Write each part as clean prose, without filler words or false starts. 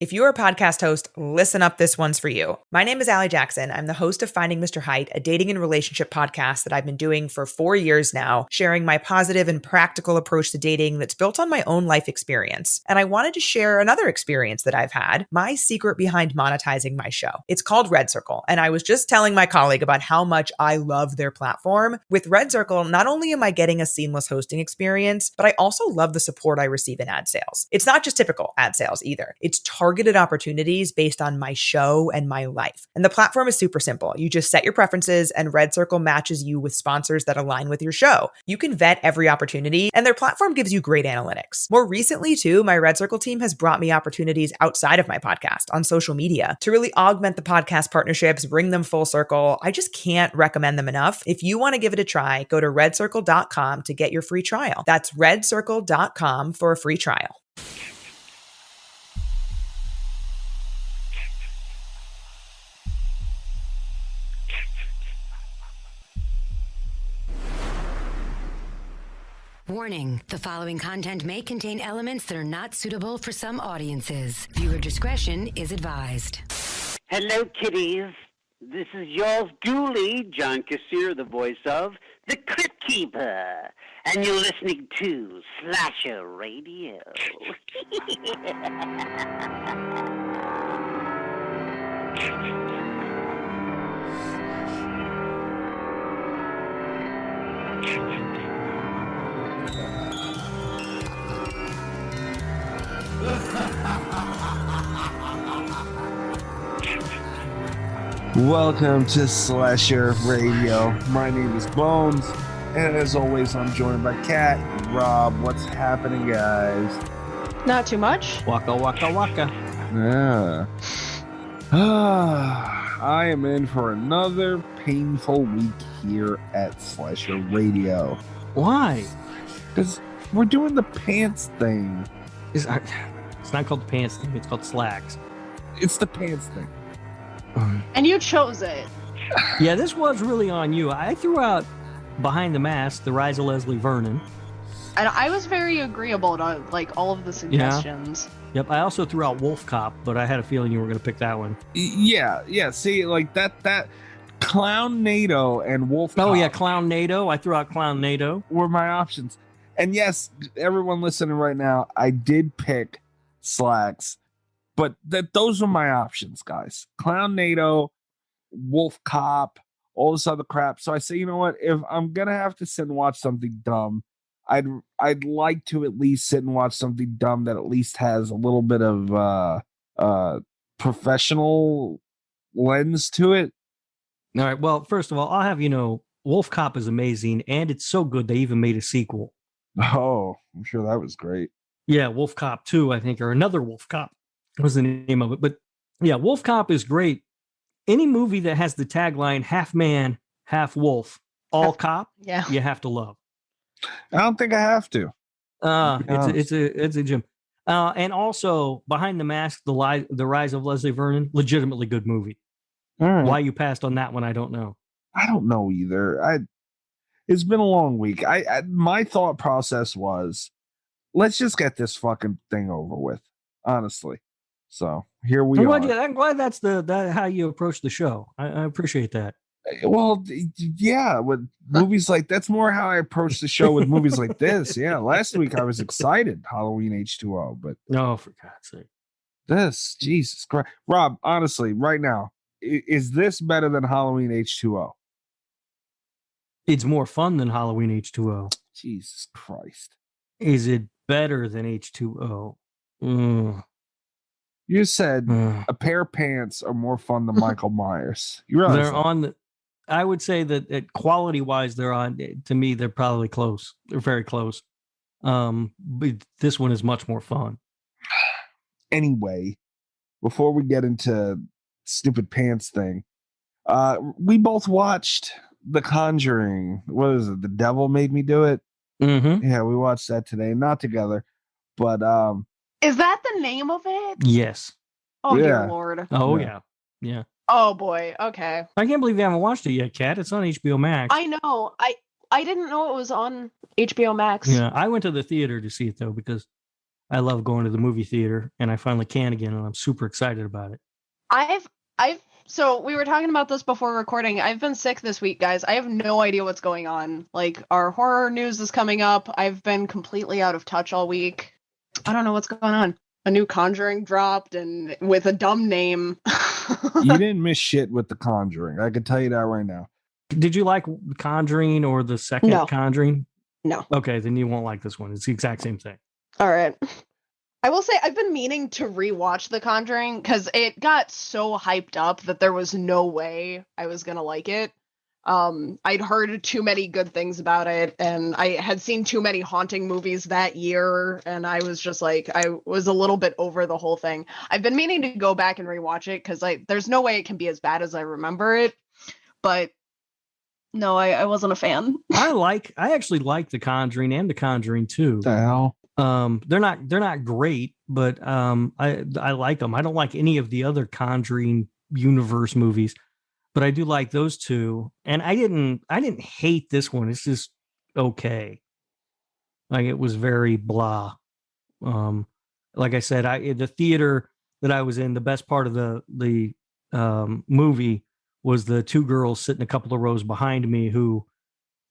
If you're a podcast host, listen up, this one's for you. My name is Allie Jackson. I'm the host of Finding Mr. Height, a dating and relationship podcast that I've been doing for 4 years now, sharing my positive and practical approach to dating that's built on my own life experience. And I wanted to share another experience that I've had, my secret behind monetizing my show. It's called Red Circle, and I was just telling my colleague about how much I love their platform. With Red Circle, not only am I getting a seamless hosting experience, but I also love the support I receive in ad sales. It's not just typical ad sales either. It's targeted opportunities based on my show and my life. And the platform is super simple. You just set your preferences and Red Circle matches you with sponsors that align with your show. You can vet every opportunity and their platform gives you great analytics. More recently too, my Red Circle team has brought me opportunities outside of my podcast on social media to really augment the podcast partnerships, bring them full circle. I just can't recommend them enough. If you want to give it a try, go to redcircle.com to get your free trial. That's redcircle.com for a free trial. Warning, the following content may contain elements that are not suitable for some audiences. Viewer discretion is advised. Hello, kiddies. This is yours duly, John Kassir, the voice of the Crypt Keeper. And you're listening to Slasher Radio. Welcome to Slasher Radio. My name is Bonez, and as always, I'm joined by Kat and Rob. What's happening, guys? Not too much. Waka waka waka. Yeah. I am in for another painful week here at Slasher Radio. Why? Because we're doing the pants thing. It's not called the pants thing. It's called SLAXX. It's the pants thing. And you chose it. Yeah, this was really on you. I threw out Behind the Mask, The Rise of Leslie Vernon. And I was very agreeable to like all of the suggestions. Yep, I also threw out Wolf Cop, but I had a feeling you were going to pick that one. Yeah. See, like that Clown NATO and Wolf Cop. Oh, yeah, Clown NATO. I threw out Clown NATO. Were my options. And yes, everyone listening right now, I did pick SLAXX. But those are my options, guys. Clown NATO, Wolf Cop, all this other crap. So I say, you know what? If I'm gonna have to sit and watch something dumb, I'd like to at least sit and watch something dumb that at least has a little bit of professional lens to it. All right. Well, first of all, I'll have you know, Wolf Cop is amazing, and it's so good they even made a sequel. Oh, I'm sure that was great. Yeah, Wolf Cop 2, I think, or another Wolf Cop was the name of it. But yeah, Wolf Cop is great. Any movie that has the tagline half man, half wolf, all cop, Yeah. you have to love. I don't think I have to. It's a gem. And also Behind the Mask, The Rise of Leslie Vernon, legitimately good movie. All right. Why you passed on that one, I don't know. I don't know either. It's been a long week. My thought process was, let's just get this fucking thing over with, honestly. So here we are. I'm glad that's how you approach the show. I appreciate that. Well, yeah, with movies like that's more how I approach the show with movies like this. Yeah, last week I was excited, Halloween H2O, but no, for God's sake, this, Jesus Christ, Rob, honestly, right now, is this better than Halloween H2O? It's more fun than Halloween H2O. Jesus Christ, is it better than H2O? You said a pair of pants are more fun than Michael Myers. You realize they're on. I would say that quality-wise, they're on. To me, they're probably close. They're very close. But this one is much more fun. Anyway, before we get into stupid pants thing, we both watched The Conjuring. What is it? The Devil Made Me Do It. Mm-hmm. Yeah, we watched that today, not together, but Is that the name of it? Yes. Oh, Yeah. dear Lord. Oh Yeah. yeah. Oh, boy. Okay. I can't believe you haven't watched it yet, Kat. It's on HBO Max. I know. I didn't know it was on HBO Max. Yeah, I went to the theater to see it though because I love going to the movie theater, and I finally can again, and I'm super excited about it. So we were talking about this before recording. I've been sick this week, guys. I have no idea what's going on. Like, our horror news is coming up. I've been completely out of touch all week. I don't know what's going on. A new Conjuring dropped, and with a dumb name. You didn't miss shit with The Conjuring. I can tell you that right now. Did you like Conjuring or the second No. Conjuring? No. Okay, then you won't like this one. It's the exact same thing. All right. I will say I've been meaning to rewatch The Conjuring because it got so hyped up that there was no way I was going to like it. I'd heard too many good things about it, and I had seen too many haunting movies that year, and I was just like, I was a little bit over the whole thing. I've been meaning to go back and rewatch it because there's no way it can be as bad as I remember it, but no, I wasn't a fan. I actually like The Conjuring and The Conjuring 2. What the hell? They're not great, but I like them. I don't like any of the other Conjuring universe movies, but I do like those two. And I didn't hate this one. It's just okay. Like, it was very blah. Like I said, the theater that I was in, the best part of the movie was the two girls sitting a couple of rows behind me who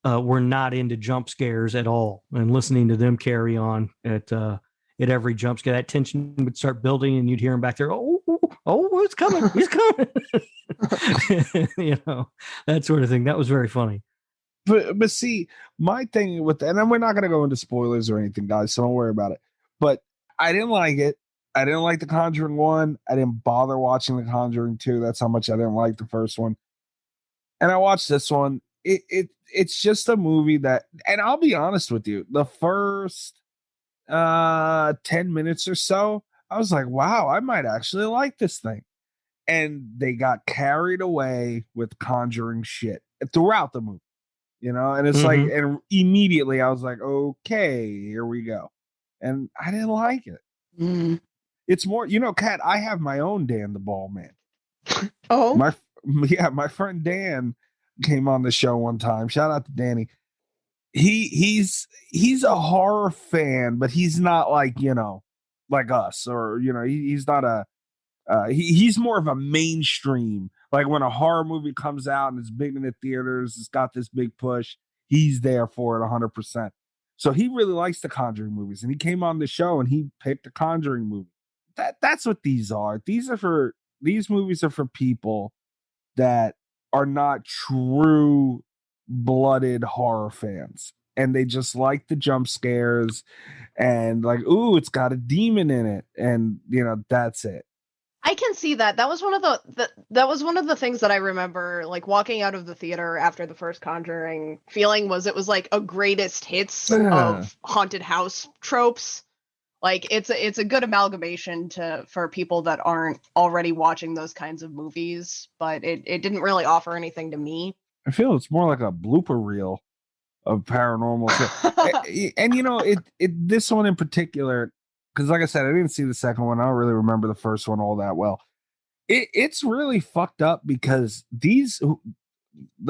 were not into jump scares at all, and listening to them carry on at every jump scare, that tension would start building, and you'd hear them back there. Oh, it's coming! He's coming! That sort of thing. That was very funny. But see, my thing with that, and we're not going to go into spoilers or anything, guys, so don't worry about it. But I didn't like it. I didn't like The Conjuring 1. I didn't bother watching The Conjuring 2. That's how much I didn't like the first one. And I watched this one. It's just a movie that, and I'll be honest with you, the first 10 minutes or so, I was like, wow, I might actually like this thing. And they got carried away with Conjuring shit throughout the movie, and it's like, and immediately I was like, okay, here we go. And I didn't like it. It's more, Kat, I have my own Dan the Ball Man. Oh, my friend Dan came on the show one time. Shout out to Danny. He's a horror fan, but he's not like, like us, or, he's not he's more of a mainstream. Like, when a horror movie comes out and it's big in the theaters, it's got this big push, he's there for it 100%. So he really likes the Conjuring movies, and he came on the show and he picked a Conjuring movie. That's what these are. These movies are for people that are not true blooded horror fans, and they just like the jump scares and like, ooh, it's got a demon in it, and that's it. I can see that. That was one of the things that I remember, like, walking out of the theater after the first Conjuring feeling was it was like a greatest hits of haunted house tropes. Like, it's a good amalgamation for people that aren't already watching those kinds of movies, but it didn't really offer anything to me. I feel it's more like a blooper reel of paranormal shit. and this one in particular, because like I said, I didn't see the second one. I don't really remember the first one all that well. It's really fucked up because the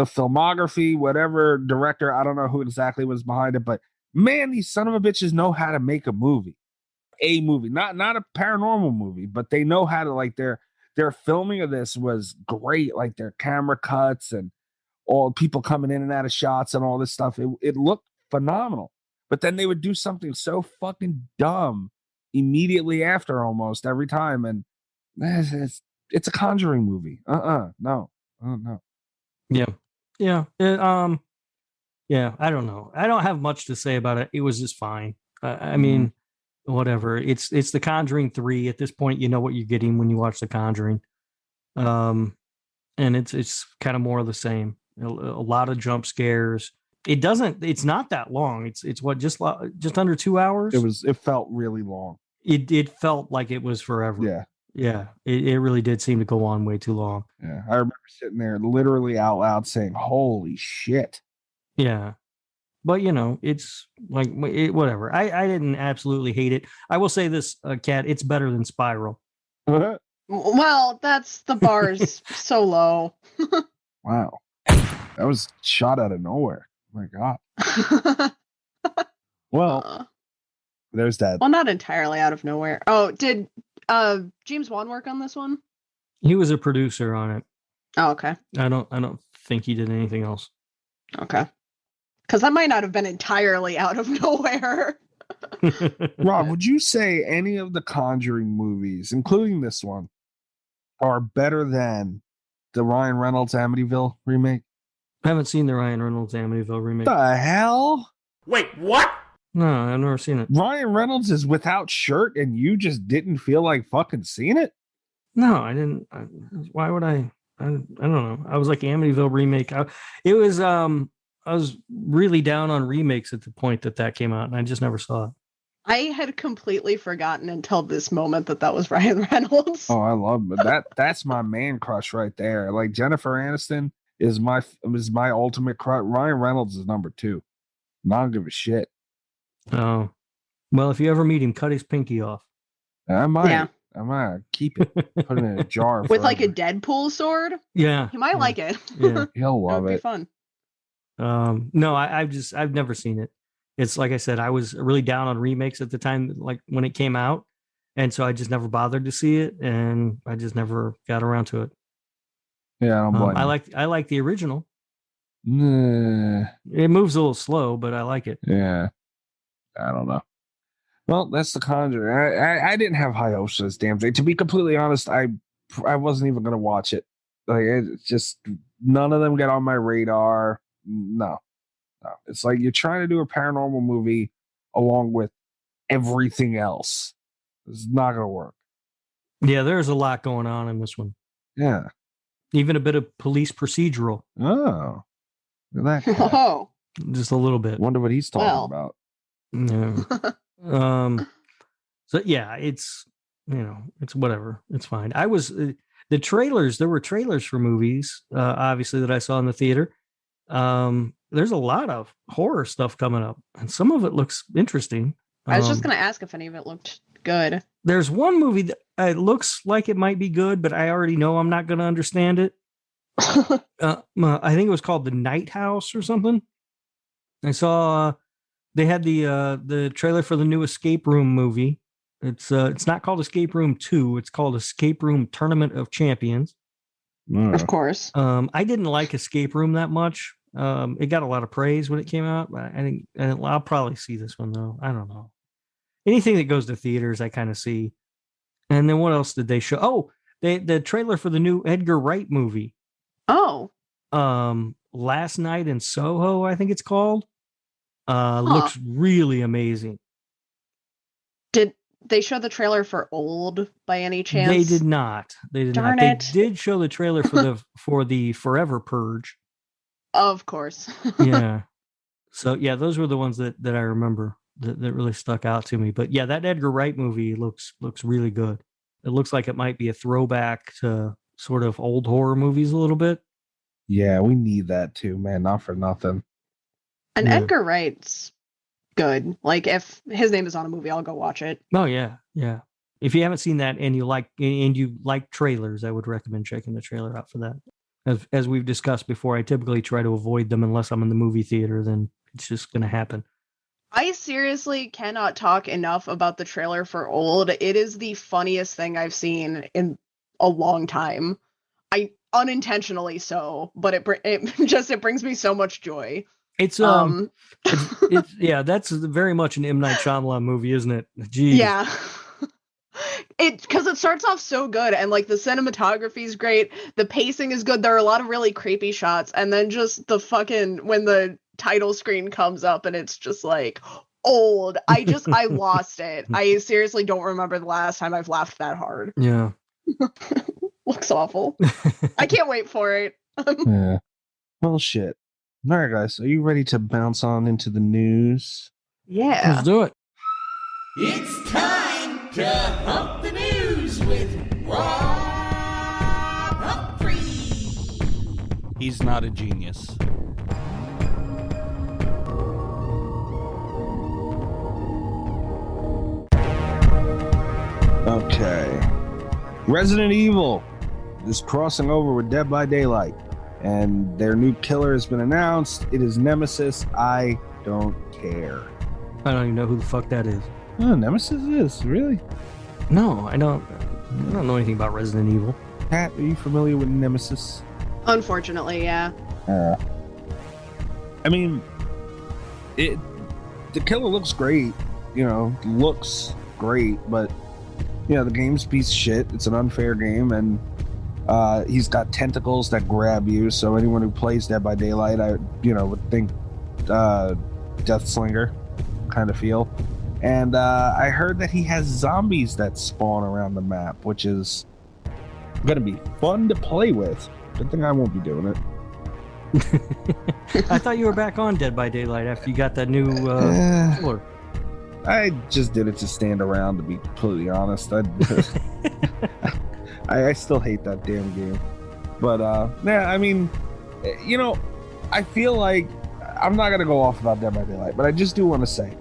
filmography, whatever director, I don't know who exactly was behind it, but man, these son of a bitches know how to make a movie. Not a paranormal movie, but they know how to, like, their filming of this was great. Like, their camera cuts and all people coming in and out of shots and all this stuff. It looked phenomenal, but then they would do something so fucking dumb immediately after, almost every time. And it's a Conjuring movie. No. Yeah. Yeah. Yeah. I don't know. I don't have much to say about it. It was just fine. I mean, whatever. It's The Conjuring 3 at this point. You know what you're getting when you watch The Conjuring, and it's kind of more of the same. A lot of jump scares. It's not that long. It's what, just under 2 hours. It felt really long. It felt like it was forever. Yeah. It really did seem to go on way too long. Yeah, I remember sitting there literally out loud saying, "Holy shit!" Yeah. But, it's like, whatever. I didn't absolutely hate it. I will say this, Kat, it's better than Spiral. Well, that's the bar's so low. Wow. That was shot out of nowhere. Oh my God. Well, There's that. Well, not entirely out of nowhere. Oh, did James Wan work on this one? He was a producer on it. Oh, okay. I don't think he did anything else. Okay. Because that might not have been entirely out of nowhere. Rob, would you say any of the Conjuring movies, including this one, are better than the Ryan Reynolds Amityville remake? I haven't seen the Ryan Reynolds Amityville remake. The hell? Wait, what? No, I've never seen it. Ryan Reynolds is without shirt and you just didn't feel like fucking seeing it? No, I didn't. Why would I? I don't know. I was like Amityville remake. I was really down on remakes at the point that came out, and I just never saw it. I had completely forgotten until this moment that was Ryan Reynolds. Oh, I love it. That's my man crush right there. Like Jennifer Aniston is my ultimate crush. Ryan Reynolds is number 2. I don't give a shit. Oh, well, if you ever meet him, cut his pinky off. I might. Yeah. I might keep it, put it in a jar with like a forever. Deadpool sword. Yeah, You might like it. Yeah. He'll That love would be it. fun. No, I've never seen it. It's like I said, I was really down on remakes at the time, like when it came out, and so I just never bothered to see it, and I just never got around to it. Yeah, I don't blame I like the original. you. It moves a little slow, but I like it. Yeah, I don't know. Well, that's the Conjuring. I didn't have high hopes for this damn thing. To be completely honest, I wasn't even gonna watch it. Like it's just none of them get on my radar. No. It's like you're trying to do a paranormal movie along with everything else. It's not gonna work. Yeah, there's a lot going on in this one. Yeah. Even a bit of police procedural, Oh. Look at that guy. Oh. just a little bit. Wonder what he's talking Well. about. Yeah. So yeah, it's it's whatever. It's fine. I was the trailers. There were trailers for movies, obviously that I saw in the theater. There's a lot of horror stuff coming up, and some of it looks interesting. I was just going to ask if any of it looked good. There's one movie that it looks like it might be good, but I already know I'm not going to understand it. I think it was called The Night House or something. I saw they had the trailer for the new Escape Room movie. It's not called Escape Room 2. It's called Escape Room Tournament of Champions. Of course. I didn't like Escape Room that much. It got a lot of praise when it came out. But I think I'll probably see this one though. I don't know. Anything that goes to theaters, I kind of see. And then what else did they show? Oh, the trailer for the new Edgar Wright movie. Oh. Last Night in Soho, I think it's called. Looks really amazing. Did they show the trailer for Old by any chance? They did not. They did Darn not. it. They did show the trailer for the Forever Purge. Of course. Yeah. So yeah, those were the ones that I remember that really stuck out to me. But yeah, that Edgar Wright movie looks really good. It looks like it might be a throwback to sort of old horror movies a little bit. Yeah, we need that too, man. Not for nothing. And Yeah. Edgar Wright's good. Like if his name is on a movie, I'll go watch it. Oh yeah, yeah. If you haven't seen that and you like trailers, I would recommend checking the trailer out for that. As we've discussed before, I typically try to avoid them unless I'm in the movie theater. Then it's just going to happen. I seriously cannot talk enough about the trailer for Old. It is the funniest thing I've seen in a long time. I unintentionally so, but it brings me so much joy. It's yeah, that's very much an M. Night Shyamalan movie, isn't it? Jeez. Yeah. Because it starts off so good, and like the cinematography is great, the pacing is good, there are a lot of really creepy shots, and then just the fucking when the title screen comes up and it's just like Old. I lost it. I seriously don't remember the last time I've laughed that hard. Yeah. Looks awful. I can't wait for it. Yeah. Well, shit. All right, guys. Are you ready to bounce on into the news? Yeah. Let's do it. It's time to hump the news with Rob Humphrey. He's not a genius. Okay. Resident Evil is crossing over with Dead by Daylight, and their new killer has been announced. It is Nemesis. I don't care. I don't even know who the fuck that is. Oh, Nemesis is really. No, I don't know anything about Resident Evil. Pat, are you familiar with Nemesis? Unfortunately, yeah. I mean, the killer looks great, looks great, but the game's a piece of shit. It's an unfair game, and he's got tentacles that grab you. So anyone who plays Dead by Daylight, I would think Deathslinger kind of feel. And I heard that he has zombies that spawn around the map, which is gonna be fun to play with. Good thing I won't be doing it. I thought you were back on Dead by Daylight after you got that new killer. I just did it to stand around, to be completely honest. I still hate that damn game. But I mean, I feel like I'm not gonna go off about Dead by Daylight, but I just do want to say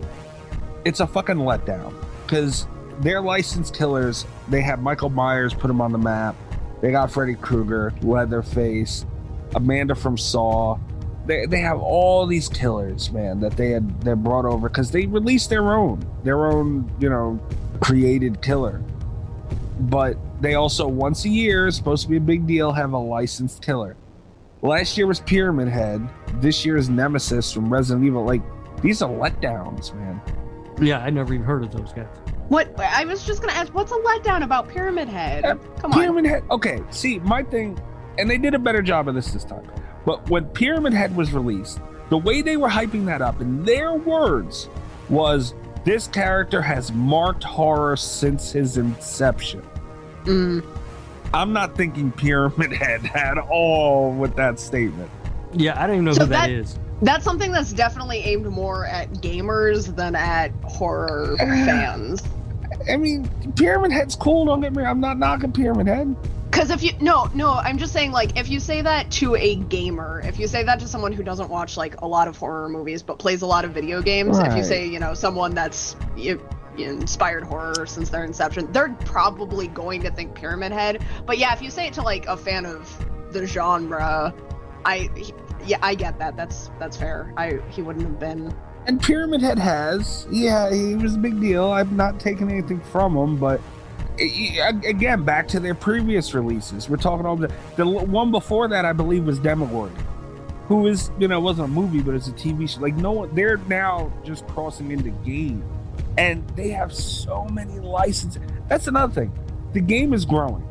it's a fucking letdown, because they're licensed killers. They have Michael Myers put him on the map. They got Freddy Krueger, Leatherface, Amanda from Saw. They have all these killers, man, that they brought over because they released their own created killer. But they also, once a year, is supposed to be a big deal, have a licensed killer. Last year was Pyramid Head. This year is Nemesis from Resident Evil. Like, these are letdowns, man. Yeah, I never even heard of those guys. What? I was just gonna ask, what's a letdown about Pyramid Head? Come on. Pyramid Head. Okay, see, my thing, and they did a better job of this time. But when Pyramid Head was released, the way they were hyping that up, in their words, was this character has marked horror since his inception. I'm not thinking Pyramid Head at all with that statement. Yeah, I don't even know who that is. That's something that's definitely aimed more at gamers than at horror fans. I mean, Pyramid Head's cool, don't get me wrong. I'm not knocking Pyramid Head. Because if you no, I'm just saying, like, if you say that to a gamer, if you say that to someone who doesn't watch like a lot of horror movies but plays a lot of video games, right. If you say, someone that's inspired horror since their inception, they're probably going to think Pyramid Head. But yeah, if you say it to like a fan of the genre, I get that. That's fair. He wouldn't have been. And Pyramid Head he was a big deal. I'm not taking anything from him, but again, back to their previous releases. We're talking all the one before that, I believe, was Demogorgon, who is, it wasn't a movie, but it's a TV show. Like, no one, they're now just crossing into game, and they have so many licenses. That's another thing. The game is growing.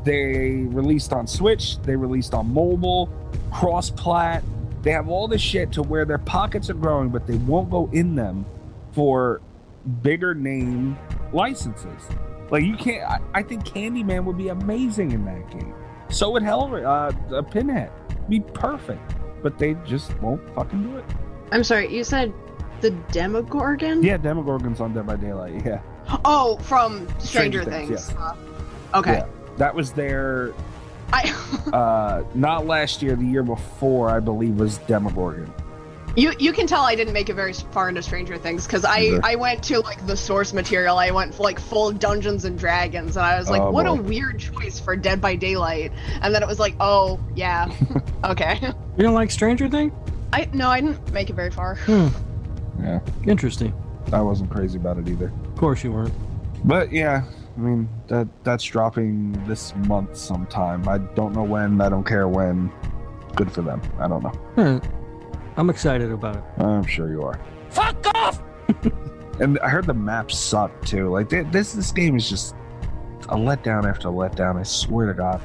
They released on Switch. They released on mobile, cross-plat. They have all this shit to where their pockets are growing, but they won't go in them for bigger name licenses. Like, you can't. I think Candyman would be amazing in that game. So would Pinhead. Be perfect. But they just won't fucking do it. I'm sorry, you said the Demogorgon? Yeah, Demogorgon's on Dead by Daylight. Yeah. Oh, from Stranger Things. Yeah. Okay. Yeah, that was their. Not last year, the year before, I believe, was Demogorgon. You can tell I didn't make it very far into Stranger Things, because I went to like the source material. I went for like full Dungeons and Dragons, and I was like, what a weird choice for Dead by Daylight. And then it was like, oh yeah, okay. You don't like Stranger Things? No, I didn't make it very far. Yeah, interesting. I wasn't crazy about it either. Of course you weren't. But yeah, I mean, that's dropping this month sometime. I don't know when. I don't care when. Good for them. I don't know. I'm excited about it. I'm sure you are. Fuck off! And I heard the maps suck too. Like, this game is just a letdown after letdown. I swear to God.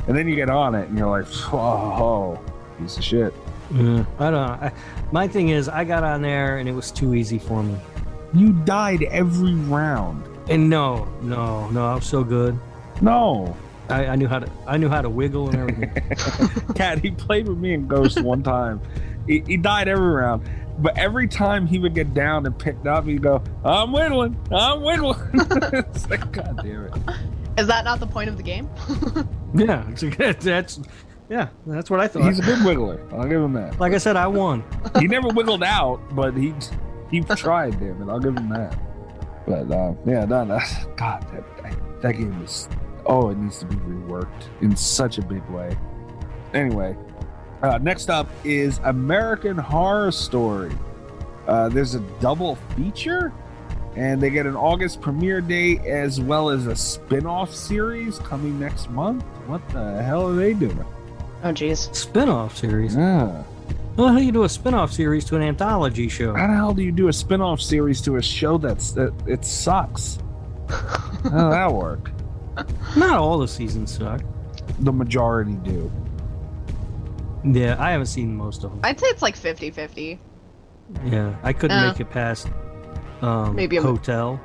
And then you get on it and you're like, oh, piece of shit. I don't know. My thing is, I got on there and it was too easy for me. You died every round. And no, I was so good. No. I knew how to wiggle and everything. Cat, he played with me in Ghost one time. He died every round, but every time he would get down and picked up, he'd go, I'm wiggling. It's like, God damn it. Is that not the point of the game? Yeah, that's what I thought. He's a good wiggler. I'll give him that. Like I said, I won. He never wiggled out, but he tried, damn it. I'll give him that. But God, that game is, it needs to be reworked in such a big way. Anyway, next up is American Horror Story. There's a double feature. And they get an August premiere date as well as a spin-off series coming next month. What the hell are they doing? Oh, jeez. Spin-off series? Yeah. Well, how do you do a spin-off series to an anthology show? How the hell do you do a spin-off series to a show that it sucks? How does that work? Not all the seasons suck. The majority do. Yeah, I haven't seen most of them. I'd say it's like 50-50. Yeah, I couldn't make it past Maybe a Hotel.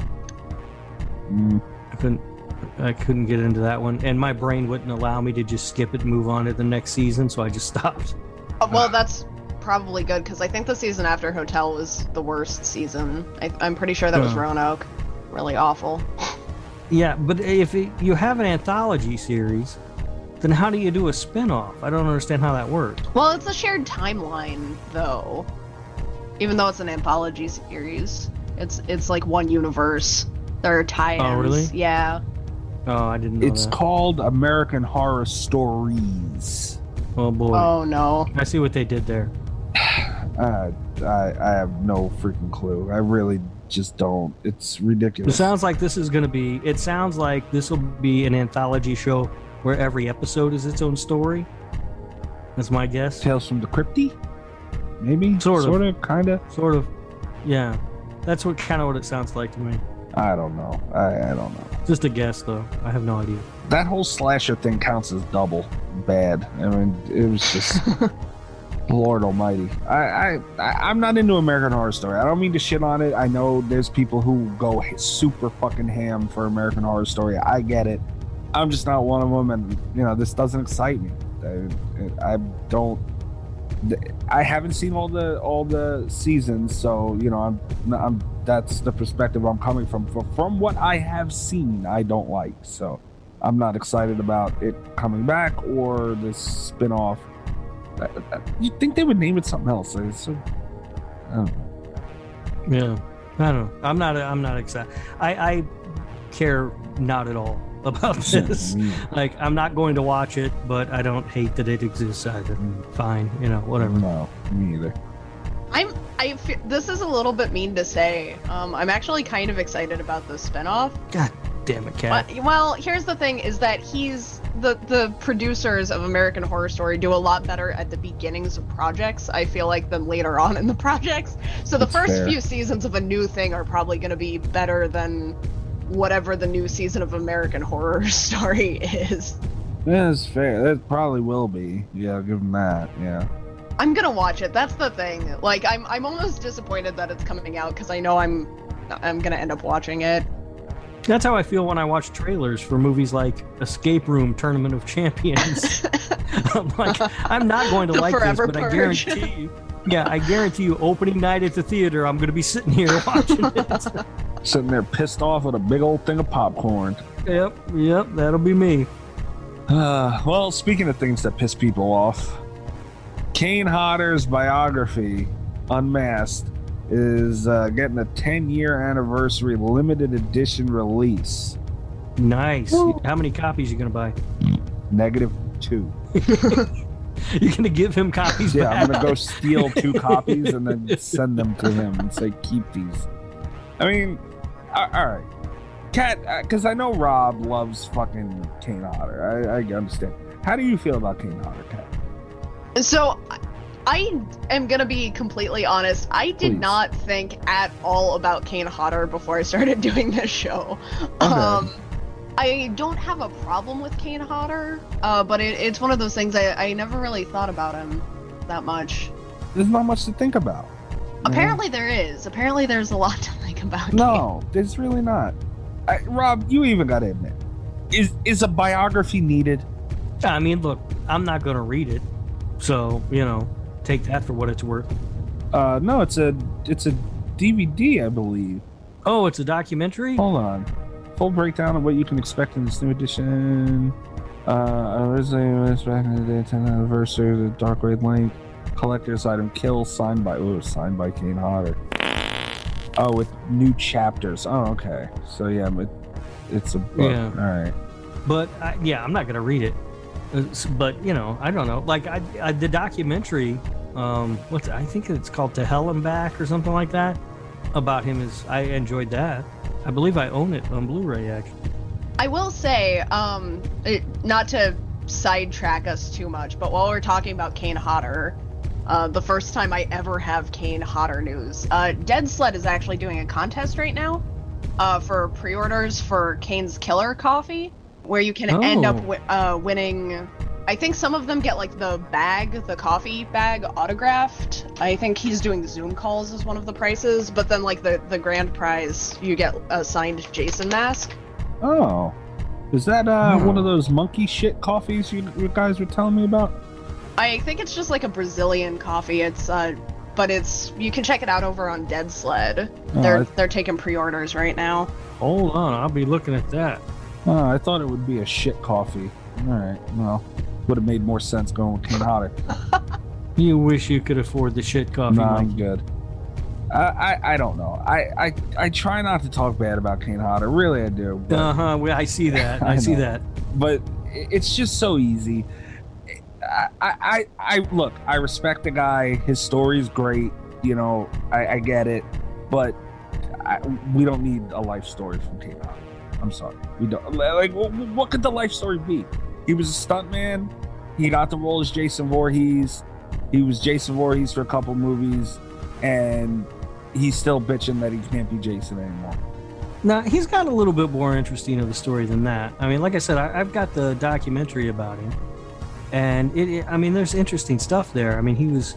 I couldn't get into that one, and my brain wouldn't allow me to just skip it and move on to the next season, so I just stopped. Well, that's probably good, because I think the season after Hotel was the worst season. I'm pretty sure that was Roanoke. Really awful. Yeah, but if you have an anthology series, then how do you do a spin-off? I don't understand how that works. Well, it's a shared timeline, though. Even though it's an anthology series, it's like one universe. There are tie-ins. Oh, really? Yeah. Oh, I didn't know It's that. called American Horror Stories. Oh, boy. Oh, no. I see what they did there. I have no freaking clue. I really just don't. It's ridiculous. It sounds like this will be an anthology show where every episode is its own story. That's my guess. Tales from the Crypty? Maybe? Sort of. Kind of? Sort of. Yeah. That's kind of what it sounds like to me. I don't know. I don't know. Just a guess, though. I have no idea. That whole slasher thing counts as double bad. I mean, it was just... Lord almighty. I'm not into American Horror Story. I don't mean to shit on it. I know there's people who go super fucking ham for American Horror Story. I get it. I'm just not one of them, and this doesn't excite me. I don't. I haven't seen all the seasons, so I'm that's the perspective I'm coming from. From what I have seen, I don't like. So I'm not excited about it coming back or this spin-off. You'd think they would name it something else. So, I don't know. Yeah, I don't know. I'm not excited. I care not at all about this. Like, I'm not going to watch it, but I don't hate that it exists either. Fine, whatever. No, me either. This is a little bit mean to say. I'm actually kind of excited about the spinoff. God damn it, Kat. Well, here's the thing: is that the producers of American Horror Story do a lot better at the beginnings of projects, I feel like, than later on in the projects. So the first few seasons of a new thing are probably going to be better than whatever the new season of American Horror Story is. That's fair. That probably will be. Yeah, I'll give them that. Yeah. I'm gonna watch it. That's the thing. Like, I'm almost disappointed that it's coming out because I know I'm gonna end up watching it. That's how I feel when I watch trailers for movies like Escape Room Tournament of Champions. I'm like, I'm not going to The like this, Forever but Purge. I guarantee you, opening night at the theater, I'm going to be sitting here watching it. Sitting there pissed off with a big old thing of popcorn. Yep, that'll be me. Well, speaking of things that piss people off, Kane Hodder's biography, Unmasked, is getting a 10-year anniversary limited edition release. Nice. Woo. How many copies are you going to buy? -2. You're going to give him copies Yeah, back? I'm going to go steal 2 copies and then send them to him and say, keep these. I mean, all right. Kat, because I know Rob loves fucking Kane Hodder. I understand. How do you feel about Kane Hodder, Kat? So, I am gonna be completely honest. I did Please. not think at all about Kane Hodder before I started doing this show. Okay. I don't have a problem with Kane Hodder, but it's one of those things I never really thought about him that much. There's not much to think about. Apparently there is. Apparently there's a lot to think about. No, there's really not. Rob, you even got to admit, is a biography needed? I mean, look, I'm not going to read it. So, take that for what it's worth. No, it's a DVD, I believe. Oh, it's a documentary? Hold on. Full breakdown of what you can expect in this new edition. Originally was back in the day, 10th anniversary of the Dark Raid Link. Collector's item kill signed by Kane Hodder. Oh, with new chapters. Oh, okay. So yeah, it's a book. Yeah. All right. But I'm not gonna read it. But I don't know. Like the documentary. I think it's called To Hell and Back or something like that. about him is I enjoyed that. I believe I own it on Blu-ray, actually. I will say, not to sidetrack us too much, but while we're talking about Kane Hodder, the first time I ever have Kane Hodder news, Dead Sled is actually doing a contest right now for pre-orders for Kane's Killer Coffee, where you can end up winning. I think some of them get like the coffee bag autographed. I think he's doing Zoom calls as one of the prices, but then like the grand prize, you get a signed Jason mask. Oh, is that one of those monkey shit coffees you guys were telling me about? I think it's just like a Brazilian coffee. It's but you can check it out over on Dead Sled. They're taking pre-orders right now. Hold on, I'll be looking at that. Oh, I thought it would be a shit coffee. All right, well, would have made more sense going with Kane Hodder. You wish you could afford the shit coffee. No, Mike. I'm good. I don't know. I try not to talk bad about Kane Hodder. Really, I do. Well, I see that. I see that. But it's just so easy. I look. I respect the guy. His story's great. You know, I get it. But we don't need a life story from Kane Hodder. I'm sorry. We don't. Like, what could the life story be? He was a stuntman. He got the role as Jason Voorhees. He was Jason Voorhees for a couple movies, and he's still bitching that he can't be Jason anymore. Now, he's got a little bit more interesting of a story than that. I mean, like I said, I've got the documentary about him, and I mean, there's interesting stuff there. I mean, he was,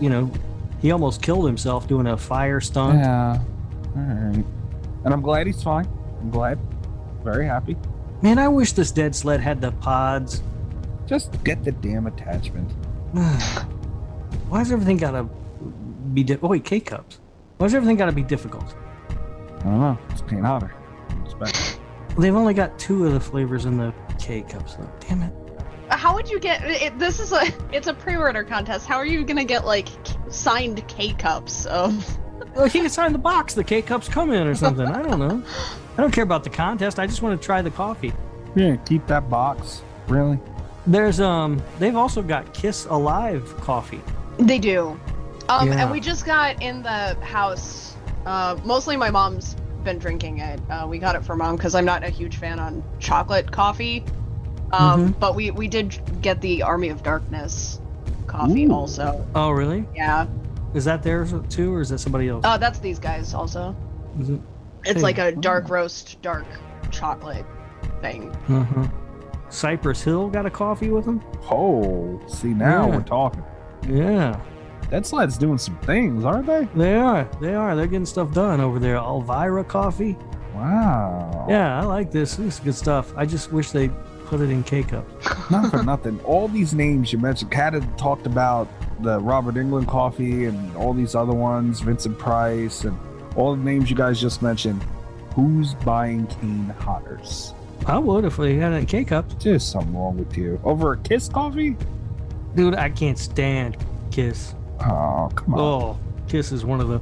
he almost killed himself doing a fire stunt. Yeah. All right. And I'm glad he's fine. I'm glad. Very happy. Man, I wish this Dead Sled had the pods. Just get the damn attachment. Why has everything got to be K-Cups. Why has everything got to be difficult? I don't know. It's Kane Hodder. Respect. They've only got 2 of the flavors in the K-Cups, though. Damn it. How would you get it? It's a pre-order contest. How are you gonna get like signed K-Cups of? Well, you can sign the box the K-Cups come in or something. I don't know. I don't care about the contest. I just want to try the coffee. Yeah, keep that box. Really? There's they've also got Kiss Alive coffee. They do. Yeah. And we just got in the house. Mostly my mom's been drinking it. We got it for mom because I'm not a huge fan on chocolate coffee. But we did get the Army of Darkness coffee also. Oh, really? Yeah. Is that theirs too, or is that somebody else? That's these guys also. Is it? It's like a dark roast, dark chocolate thing. Cypress Hill got a coffee with them? Oh, see, now we're talking. Yeah. Dead Sled's doing some things, aren't they? They are. They're getting stuff done over there. Elvira coffee. Wow. Yeah, I like this. This is good stuff. I just wish they put it in K-Cups. Not for nothing. All these names you mentioned, Kat had talked about the Robert Englund coffee and all these other ones, Vincent Price, and all the names you guys just mentioned. Who's buying Kane Hodders? I would if we had it in K-Cups. There's something wrong with you. Over a Kiss coffee? Dude, I can't stand Kiss. Oh, come on. Oh, Kiss is one of the...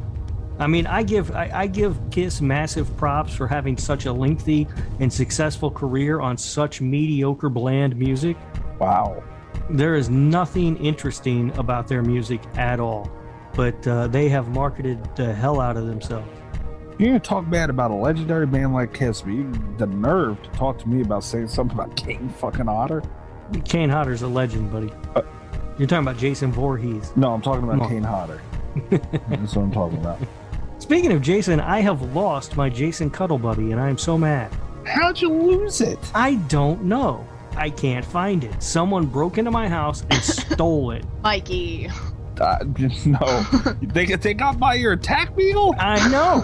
I mean, I give Kiss massive props for having such a lengthy and successful career on such mediocre, bland music. Wow. There is nothing interesting about their music at all, but they have marketed the hell out of themselves. You're going to talk bad about a legendary band like Kiss, but you the nerve to talk to me about saying something about Kane fucking Hodder? Kane Hodder's a legend, buddy. You're talking about Jason Voorhees. No, I'm talking about Kane Hodder. That's what I'm talking about. Speaking of Jason, I have lost my Jason Cuddle Buddy, and I am so mad. How'd you lose it? I don't know. I can't find it. Someone broke into my house and stole it. Mikey. No. They got by your attack beetle? I know.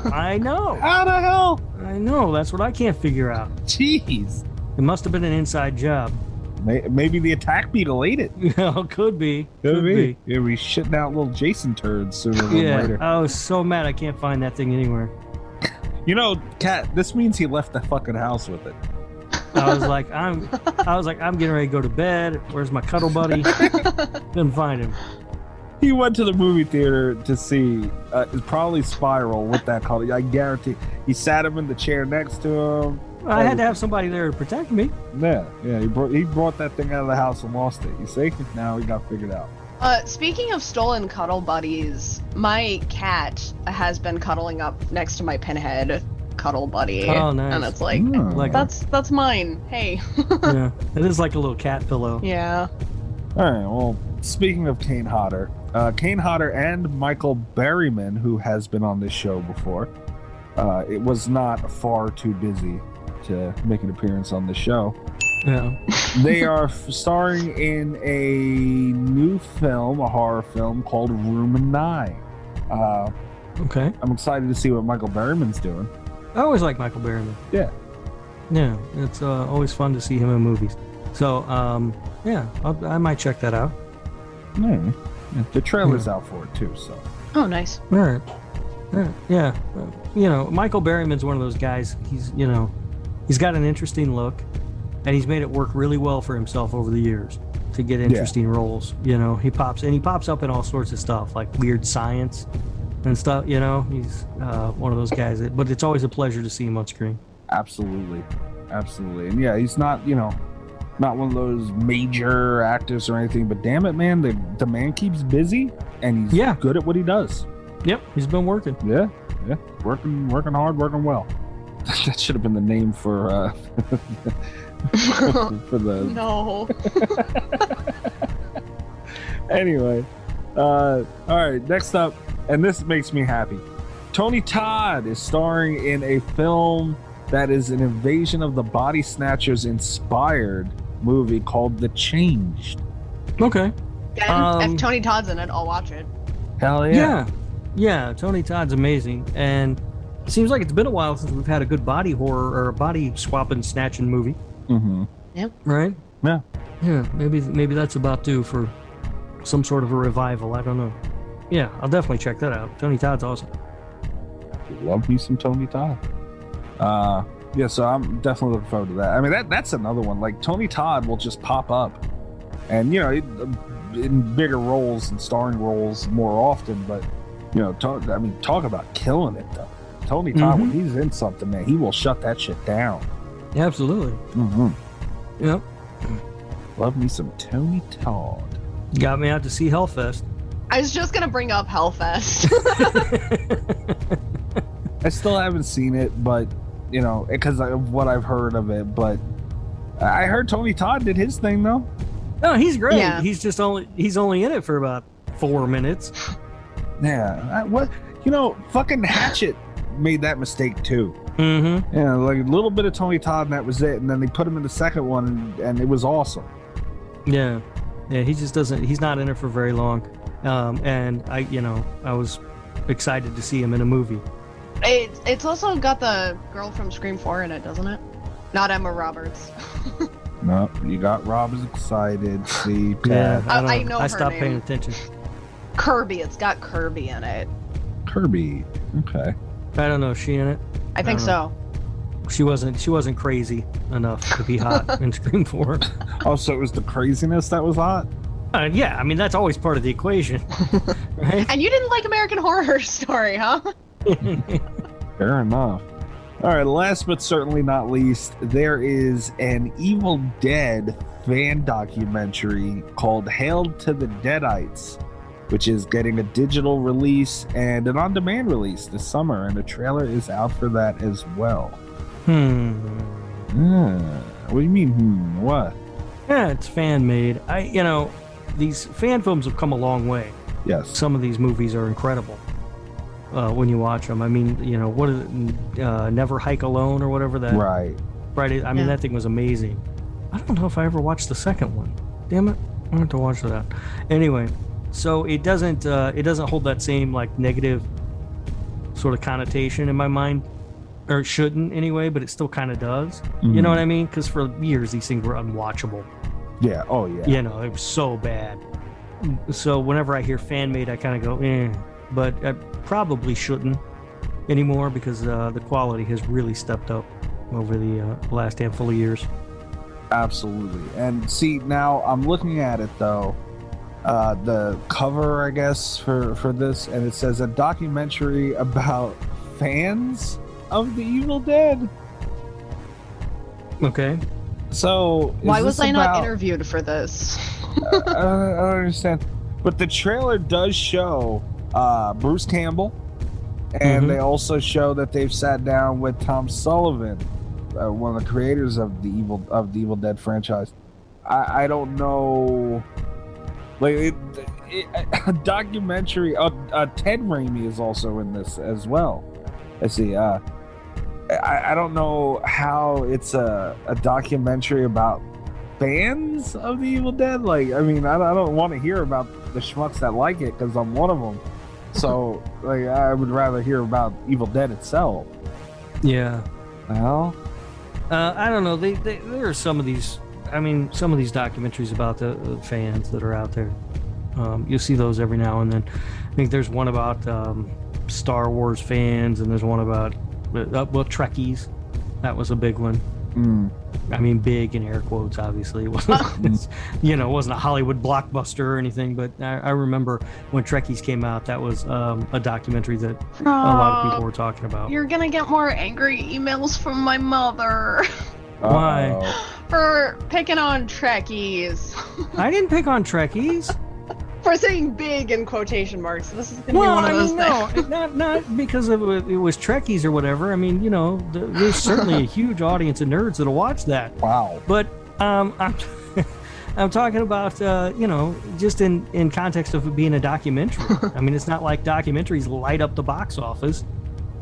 How the hell? I know. That's what I can't figure out. Jeez. It must have been an inside job. Maybe the attack beetle ate it. Could be. Could be. Yeah, we shitting out little Jason turds sooner than later. I was so mad I can't find that thing anywhere. You know, Kat, this means he left the fucking house with it. I was like, I'm getting ready to go to bed. Where's my Cuddle Buddy? Couldn't find him. He went to the movie theater to see probably Spiral with that color. I guarantee. He sat him in the chair next to him. I had to have somebody there to protect me. Yeah. He brought that thing out of the house and lost it. You see? Now he got figured out. Speaking of stolen cuddle buddies, my cat has been cuddling up next to my pinhead cuddle buddy. Oh, nice. And it's like, Like that's mine. Hey. yeah, it is like a little cat pillow. Yeah. All right. Well, speaking of Kane Hodder, Kane Hodder and Michael Berryman, who has been on this show before, it was not far too busy to make an appearance on the show. Yeah. They are starring in a new film, a horror film called Room 9. Okay. I'm excited to see what Michael Berryman's doing. I always like Michael Berryman. Yeah. Yeah, it's always fun to see him in movies. So, yeah, I might check that out. Yeah. The trailer's out for it too, so. Oh, nice. All right. Yeah. You know, Michael Berryman's one of those guys. He's got an interesting look, and he's made it work really well for himself over the years to get interesting roles. You know, he pops up in all sorts of stuff, like weird science and stuff. You know, he's one of those guys. But it's always a pleasure to see him on screen. Absolutely. And yeah, he's not, not one of those major actors or anything, but damn it, man, the man keeps busy and he's good at what he does. Yep, he's been working. Yeah. Working hard, working well. That should have been the name for for the No. Anyway, all right, next up, and this makes me happy. Tony Todd is starring in a film that is an Invasion of the Body Snatchers inspired movie called The Changed. Okay. If Tony Todd's in it, I'll watch it. Hell yeah. Yeah, Tony Todd's amazing, and it seems like it's been a while since we've had a good body horror or a body swapping snatching movie. Mm-hmm. Yep. Right? Yeah. Yeah, maybe that's about due for some sort of a revival. I don't know. Yeah, I'll definitely check that out. Tony Todd's awesome. Love me some Tony Todd. Yeah, so I'm definitely looking forward to that. I mean, that's another one. Like, Tony Todd will just pop up, and in bigger roles and starring roles more often. But talk about killing it though. Tony Todd, when he's in something, man, he will shut that shit down. Absolutely. Mm-hmm. Yep. Love me some Tony Todd. Got me out to see Hellfest. I was just gonna bring up Hellfest. I still haven't seen it, but because of what I've heard of it. But I heard Tony Todd did his thing though. No, he's great. Yeah. He's only in it for about 4 minutes. Yeah. Fucking Hatchet made that mistake too. Mm-hmm. Yeah, like a little bit of Tony Todd and that was it. And then they put him in the second one and it was awesome. Yeah. He just doesn't. He's not in it for very long. And I was excited to see him in a movie. It's also got the girl from Scream 4 in it, doesn't it? Not Emma Roberts. No, you got Rob's excited. See, Yeah, I know I her stopped name. paying attention. Kirby. It's got Kirby in it. Kirby. Okay. I don't know. Is she in it? I think so. She wasn't crazy enough to be hot in Scream 4. Oh, so it was the craziness that was hot? Yeah, I mean that's always part of the equation, right? And you didn't like American Horror Story, huh? Fair enough. All right, last but certainly not least, there is an Evil Dead fan documentary called Hail to the Deadites, which is getting a digital release and an on-demand release this summer, and the trailer is out for that as well. What do you mean, what? Yeah, it's fan made. These fan films have come a long way. Yes. Some of these movies are incredible when you watch them. I mean, what is it? Never Hike Alone or whatever that. Right. Right. I mean, that thing was amazing. I don't know if I ever watched the second one. Damn it, I have to watch that. Anyway, so it doesn't hold that same like negative sort of connotation in my mind, or it shouldn't anyway, but it still kind of does. Mm-hmm. You know what I mean? Because for years these things were unwatchable. Yeah. Oh, yeah. It was so bad. So whenever I hear fan made, I kind of go, but I probably shouldn't anymore because the quality has really stepped up over the last handful of years. Absolutely. And see, now I'm looking at it though, the cover, I guess, for this, and it says a documentary about fans of the Evil Dead. Okay. So why was I not interviewed for this? I don't understand. But the trailer does show Bruce Campbell, and they also show that they've sat down with Tom Sullivan, one of the creators of the Evil Dead franchise. I don't know, like a documentary. Ted Raimi is also in this as well. Let's see. I don't know how it's a documentary about fans of the Evil Dead. Like, I mean, I don't want to hear about the schmucks that like it because I'm one of them. So, like, I would rather hear about Evil Dead itself. Yeah. Well, I don't know. There are some of these. I mean, some of these documentaries about the fans that are out there. You'll see those every now and then. I think there's one about Star Wars fans, and there's one about Trekkies. That was a big one. I mean, big in air quotes, obviously. It wasn't, it wasn't a Hollywood blockbuster or anything, but I remember when Trekkies came out, that was a documentary that a lot of people were talking about. You're gonna get more angry emails from my mother. Why? For picking on Trekkies. I didn't pick on Trekkies. For saying big in quotation marks. This is gonna be one of those things. No, not because it was Trekkies or whatever. I mean, there's certainly a huge audience of nerds that'll watch that. Wow. But I'm talking about just in context of it being a documentary. I mean, it's not like documentaries light up the box office,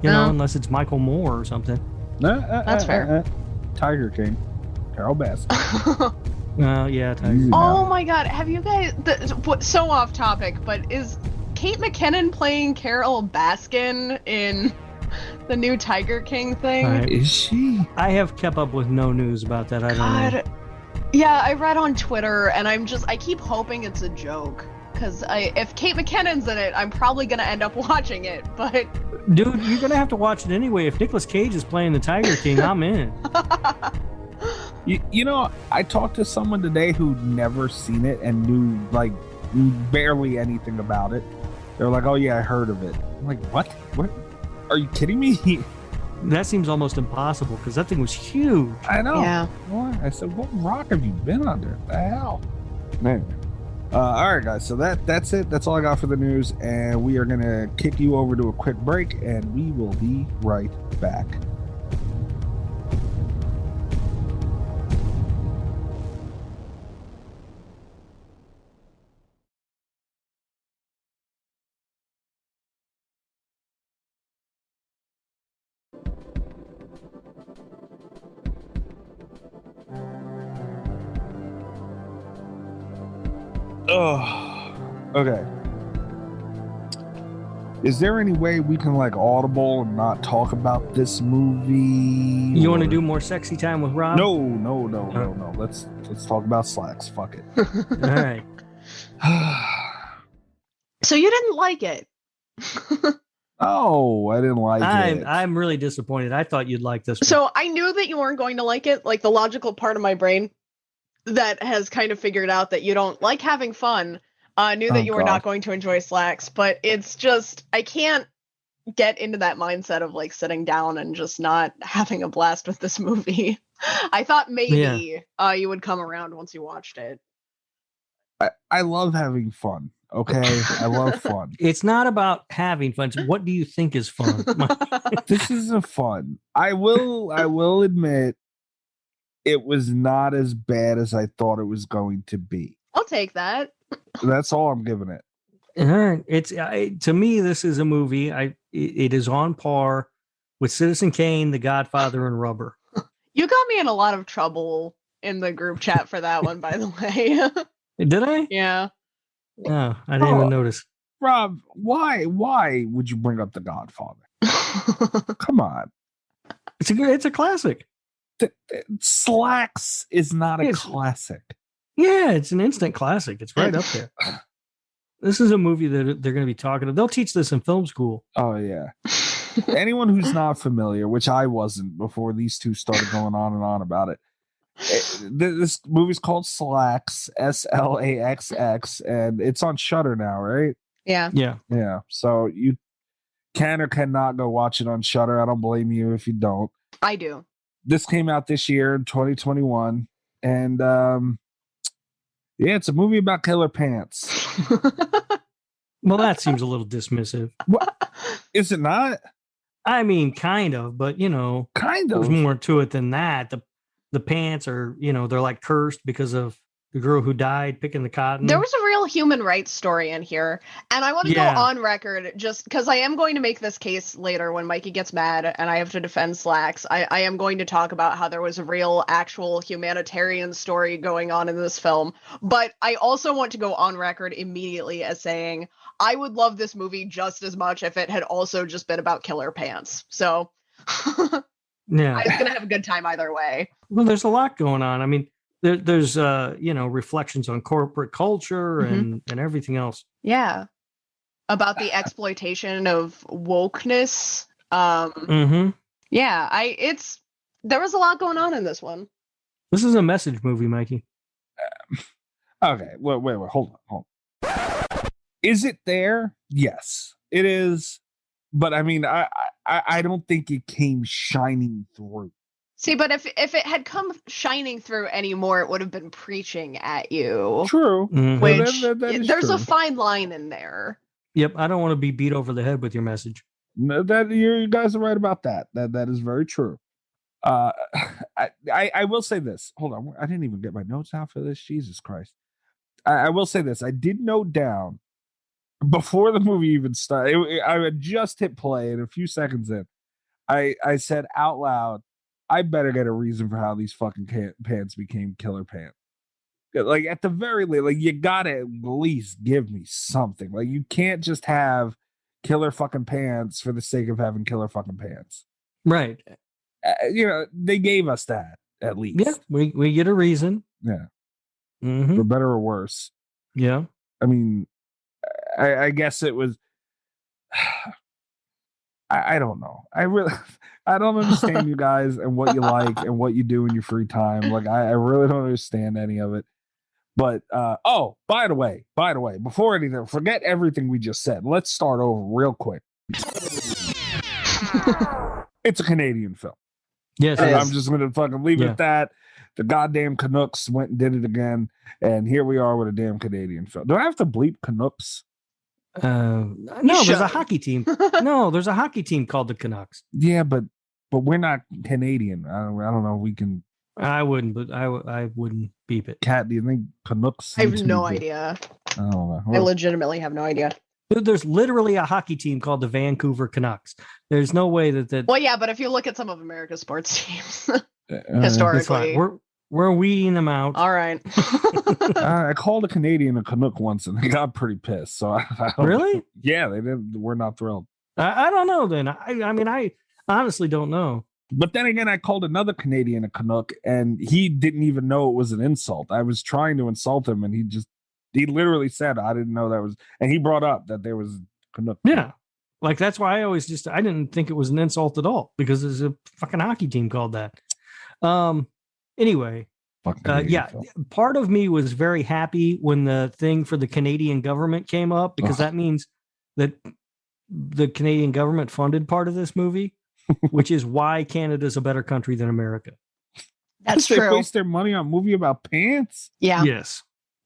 unless it's Michael Moore or something. That's fair. Tiger King, Carol Baskin. Yeah. Tiger. Oh my God! Have you guys? So off topic, but is Kate McKinnon playing Carol Baskin in the new Tiger King thing? Is she? I have kept up with no news about that. I don't know. Yeah, I read on Twitter, and I keep hoping it's a joke. Because if Kate McKinnon's in it, I'm probably gonna end up watching it. But dude, you're gonna have to watch it anyway. If Nicolas Cage is playing the Tiger King, I'm in. I talked to someone today who'd never seen it and knew barely anything about it. They were like, "Oh yeah, I heard of it." I'm like, "What? What? Are you kidding me?" That seems almost impossible because that thing was huge. I know. Yeah. What? I said, "What rock have you been under? What the hell?" Anyway. All right, guys. So that's it. That's all I got for the news, and we are gonna kick you over to a quick break, and we will be right back. Oh, okay. Is there any way we can audible and not talk about this movie? You want to do more sexy time with Rob? No. Let's talk about SLAXX. Fuck it. All right. So you didn't like it? Oh, I didn't like it. I'm really disappointed. I thought you'd like this one. So I knew that you weren't going to like it. Like the logical part of my brain that has kind of figured out that you don't like having fun, knew that you were not going to enjoy SLAXX, but it's just, I can't get into that mindset of sitting down and just not having a blast with this movie. I thought maybe you would come around once you watched it. I love having fun. Okay, I love fun. It's not about having fun. It's what do you think is fun? This isn't fun. I will admit it was not as bad as I thought it was going to be. I'll take that. That's all I'm giving it. It's to me, this is a movie. It is on par with Citizen Kane, The Godfather, and Rubber. You got me in a lot of trouble in the group chat for that one, by the way. Did I? Yeah. No, I didn't even notice. Rob, why would you bring up The Godfather? Come on. It's a classic. SLAXX is not a classic. Yeah, it's an instant classic. It's right up there. This is a movie that they're going to be talking about. They'll teach this in film school. Oh, yeah. Anyone who's not familiar, which I wasn't before these two started going on and on about it. This movie's called SLAXX, SLAXX, and it's on Shudder now, right? Yeah. So you can or cannot go watch it on Shudder. I don't blame you if you don't. I do. This came out this year in 2021, and it's a movie about killer pants. Well, that seems a little dismissive. Is it not? I mean, kind of, but Kind there's of. more to it than that. The pants are, they're like cursed because of the girl who died picking the cotton. There was a real human rights story in here. And I want to go on record just because I am going to make this case later when Mikey gets mad and I have to defend SLAXX. I am going to talk about how there was a real, actual humanitarian story going on in this film. But I also want to go on record immediately as saying I would love this movie just as much if it had also just been about killer pants. So yeah, I was going to have a good time either way. Well, there's a lot going on. I mean, there's reflections on corporate culture and everything else. Yeah. About the exploitation of wokeness. Yeah, there was a lot going on in this one. This is a message movie, Mikey. Okay, wait, hold on. Is it there? Yes, it is. But I mean, I don't think it came shining through. See, but if it had come shining through anymore, it would have been preaching at you. True. Which there's true. a fine line in there. Yep, I don't want to be beat over the head with your message. No, that you guys are right about that. That is very true. I will say this. Hold on, I didn't even get my notes out for this. Jesus Christ. I will say this. I did note down before the movie even started. I had just hit play, and a few seconds in, I said out loud, I better get a reason for how these fucking pants became killer pants. Like, at the very least, like, you gotta at least give me something. Like, you can't just have killer fucking pants for the sake of having killer fucking pants. Right. They gave us that, at least. Yeah, we get a reason. Yeah. Mm-hmm. For better or worse. Yeah. I mean, I guess it was... I don't know. I don't understand you guys and what you like and what you do in your free time. Like, I really don't understand any of it. But by the way, before anything, forget everything we just said. Let's start over real quick. It's a Canadian film. Yes, I'm just gonna fucking leave it Yeah. at that. The goddamn Canucks went and did it again, and here we are with a damn Canadian film. Do I have to bleep Canucks? No, there's a hockey team. No, there's a hockey team called the Canucks. Yeah, but we're not Canadian. I don't know if we can. I wouldn't, but I wouldn't beep it. Kat, do you think Canucks? I have no idea. I don't know. I legitimately have no idea. There's literally a hockey team called the Vancouver Canucks. There's no way that. Well, yeah, but if you look at some of America's sports teams, historically, we're weeding them out. All right. I called a Canadian a Canuck once, and they got pretty pissed. So I Really? Yeah, they did. We're not thrilled. I don't know. Then I mean, I honestly don't know. But then again, I called another Canadian a Canuck, and he didn't even know it was an insult. I was trying to insult him, and he literally said, I didn't know that was, and he brought up that there was Canuck. Yeah. Like, that's why I didn't think it was an insult at all, because there's a fucking hockey team called that. Anyway, part of me was very happy when the thing for the Canadian government came up, because that means that the Canadian government funded part of this movie, which is why Canada's a better country than America. That's They true. waste their money on a movie about pants? Yeah. Yes,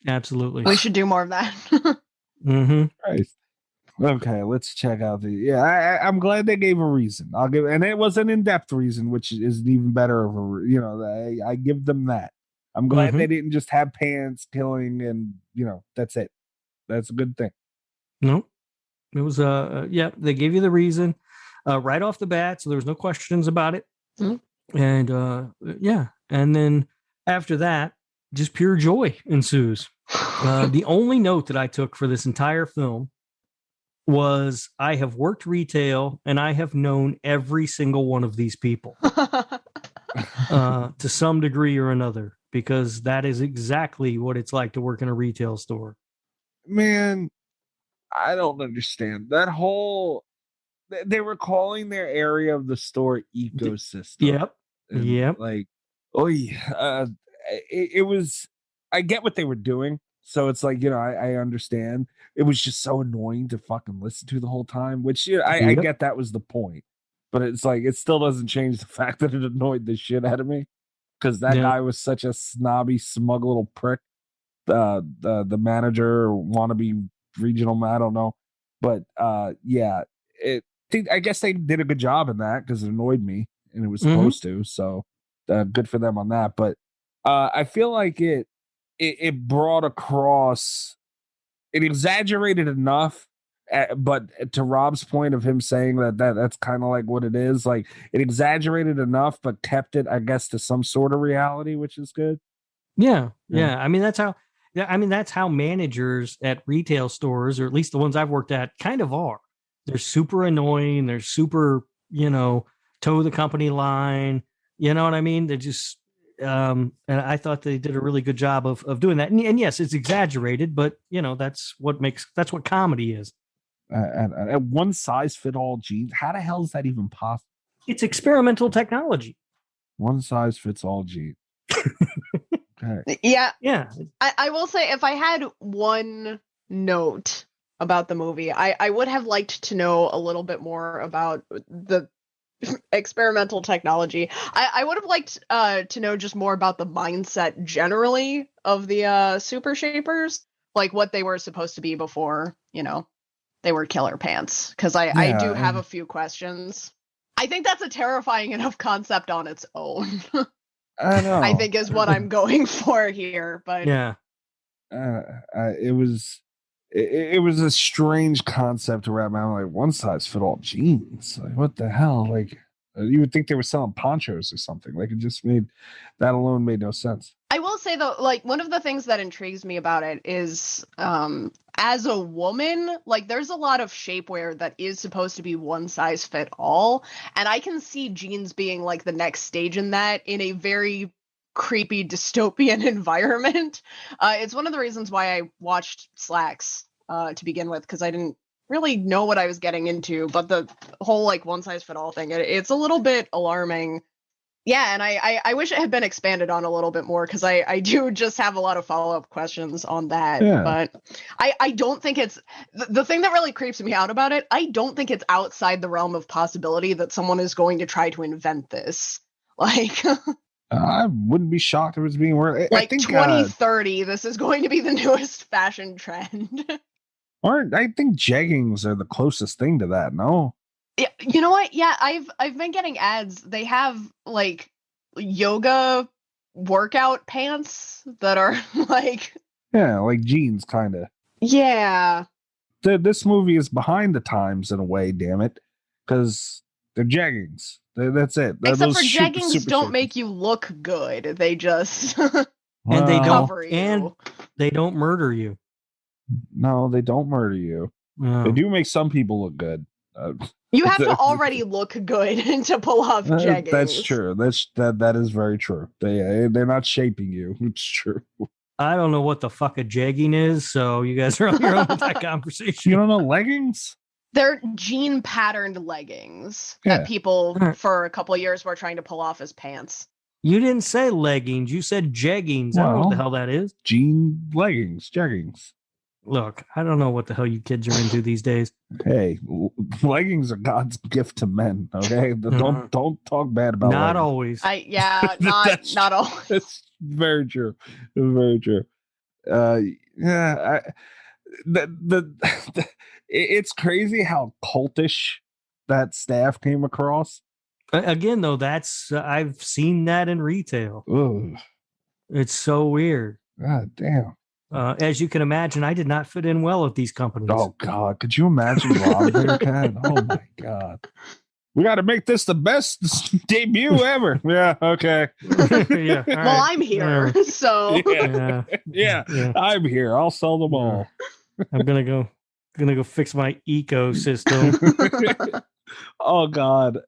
absolutely. We should do more of that. Mm-hmm. Christ. Okay, let's check out I'm glad they gave a reason. And it was an in-depth reason, which is even better of I give them that. I'm glad they didn't just have pants killing and that's it. That's a good thing. No, it was they gave you the reason right off the bat, so there was no questions about it. Mm-hmm. And and then after that, just pure joy ensues. The only note that I took for this entire film was, I have worked retail and I have known every single one of these people to some degree or another, because that is exactly what it's like to work in a retail store. Man, I don't understand that whole. They were calling their area of the store ecosystem. Yep. And Yep. Like, it was. I get what they were doing, so it's like, I understand. It was just so annoying to fucking listen to the whole time. Which I get that was the point, but it's like, it still doesn't change the fact that it annoyed the shit out of me, because that guy was such a snobby, smug little prick. the manager, wannabe regional, I don't know, but yeah, I guess they did a good job in that because it annoyed me and it was supposed to. So good for them on that. But I feel like it brought across, it exaggerated enough. But to Rob's point of him saying that's kind of like what it is, like it exaggerated enough, but kept it, I guess, to some sort of reality, which is good. Yeah. I mean, that's how managers at retail stores, or at least the ones I've worked at, kind of are. They're super annoying. They're super, toe the company line. You know what I mean? They're just, and I thought they did a really good job of doing that. And yes, it's exaggerated, but that's what comedy is. And one size fit all jeans. How the hell is that even possible? It's experimental technology. One size fits all jeans. Okay. Yeah. Yeah. I will say, if I had one note about the movie, I would have liked to know a little bit more about the experimental technology. I would have liked to know just more about the mindset generally of the super shapers, like what they were supposed to be before, they were killer pants. Because I do have a few questions. I think that's a terrifying enough concept on its own. I know. I think is what I'm going for here, but yeah, it was a strange concept to wrap my mind. Like one size fit all jeans. Like what the hell? Like you would think they were selling ponchos or something. Like it just made no sense. I will say though, like one of the things that intrigues me about it is, as a woman, like there's a lot of shapewear that is supposed to be one size fit all, and I can see jeans being like the next stage in that, in a very creepy dystopian environment. It's one of the reasons why I watched SLAXX to begin with, because I didn't really know what I was getting into, but the whole like one size fit all thing, it's a little bit alarming. Yeah, and I wish it had been expanded on a little bit more, because I do just have a lot of follow-up questions on that. Yeah. But I don't think it's the thing that really creeps me out about it. I don't think it's outside the realm of possibility that someone is going to try to invent this. Like I wouldn't be shocked if it was being weird. like I think 2030, this is going to be the newest fashion trend. Or I think jeggings are the closest thing to that. No. Yeah, you know what? Yeah, I've been getting ads. They have like yoga workout pants that are like, yeah, like jeans, kind of. Yeah. This movie is behind the times in a way. Damn it, because they're jeggings. That's it. Except for jeggings don't make you look good. They just and they don't cover you. And they don't murder you. No, they don't murder you. No. They do make some people look good. You have to already look good to pull off jeggings. That's true. That is very true. They're not shaping you. It's true. I don't know what the fuck a jegging is, so you guys are on your own with that conversation. You don't know leggings? They're jean patterned leggings that people for a couple of years were trying to pull off as pants. You didn't say leggings. You said jeggings. I don't know what the hell that is. Jean leggings, jeggings. Look, I don't know what the hell you kids are into these days. Hey, leggings are God's gift to men. Okay, don't talk bad about. Not leggings. always. Not always. That's very true. Very true. Yeah. It's crazy how cultish that staff came across. Again, though, I've seen that in retail. Ugh. It's so weird. God damn. As you can imagine, I did not fit in well at these companies. Oh God, could you imagine Rob there, Ken? Oh my God. We got to make this the best debut ever. Yeah, okay. Yeah, well, right. I'm here, so yeah, I'm here. I'll sell them all. I'm gonna go fix my ecosystem. Oh God,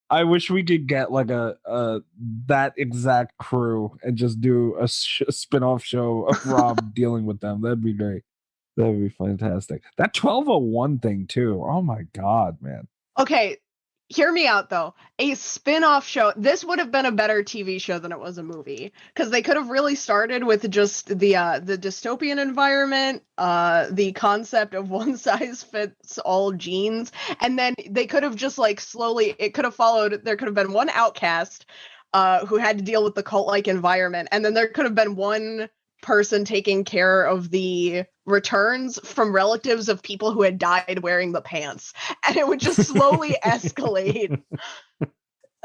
I wish we could get like a that exact crew and just do a spin-off show of Rob dealing with them. That'd be great. That'd be fantastic. That 1201 thing too. Oh my God, man. Okay, hear me out though. A spin-off show. This would have been a better TV show than it was a movie, because they could have really started with just the dystopian environment, the concept of one size fits all jeans, and then they could have just like slowly. It could have followed. There could have been one outcast who had to deal with the cult-like environment, and then there could have been one person taking care of the returns from relatives of people who had died wearing the pants, and it would just slowly escalate.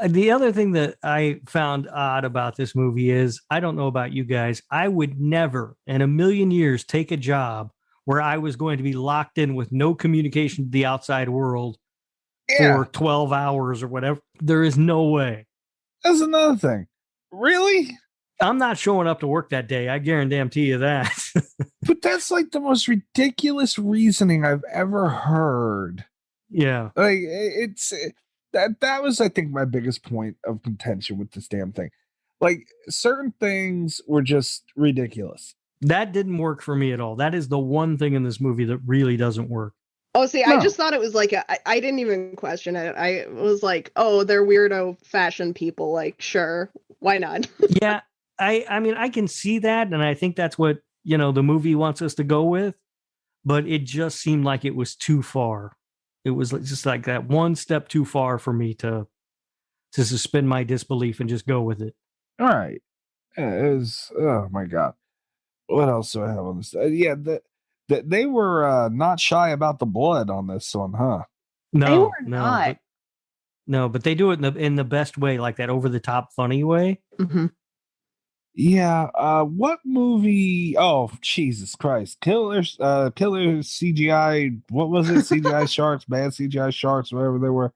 The other thing that I found odd about this movie is, I don't know about you guys, I would never in a million years take a job where I was going to be locked in with no communication to the outside world for 12 hours or whatever. There is no way. That's another thing. Really? I'm not showing up to work that day. I guarantee you that. But that's like the most ridiculous reasoning I've ever heard. Yeah. Like it's that was, I think, my biggest point of contention with this damn thing. Like, certain things were just ridiculous. That didn't work for me at all. That is the one thing in this movie that really doesn't work. Oh, see, No. I just thought it was like I didn't even question it. I was like, oh, they're weirdo fashion people. Like, sure, why not? Yeah. I mean, I can see that. And I think that's what, the movie wants us to go with. But it just seemed like it was too far. It was just like that one step too far for me to suspend my disbelief and just go with it. All right. It was, oh my God. What else do I have on this? Yeah, they were not shy about the blood on this one, huh? No, They were no, not. but they do it in the best way, like that over the top funny way. Mm-hmm. Yeah. What movie? Oh, Jesus Christ! Killer CGI. What was it? CGI sharks, bad CGI sharks, whatever they were.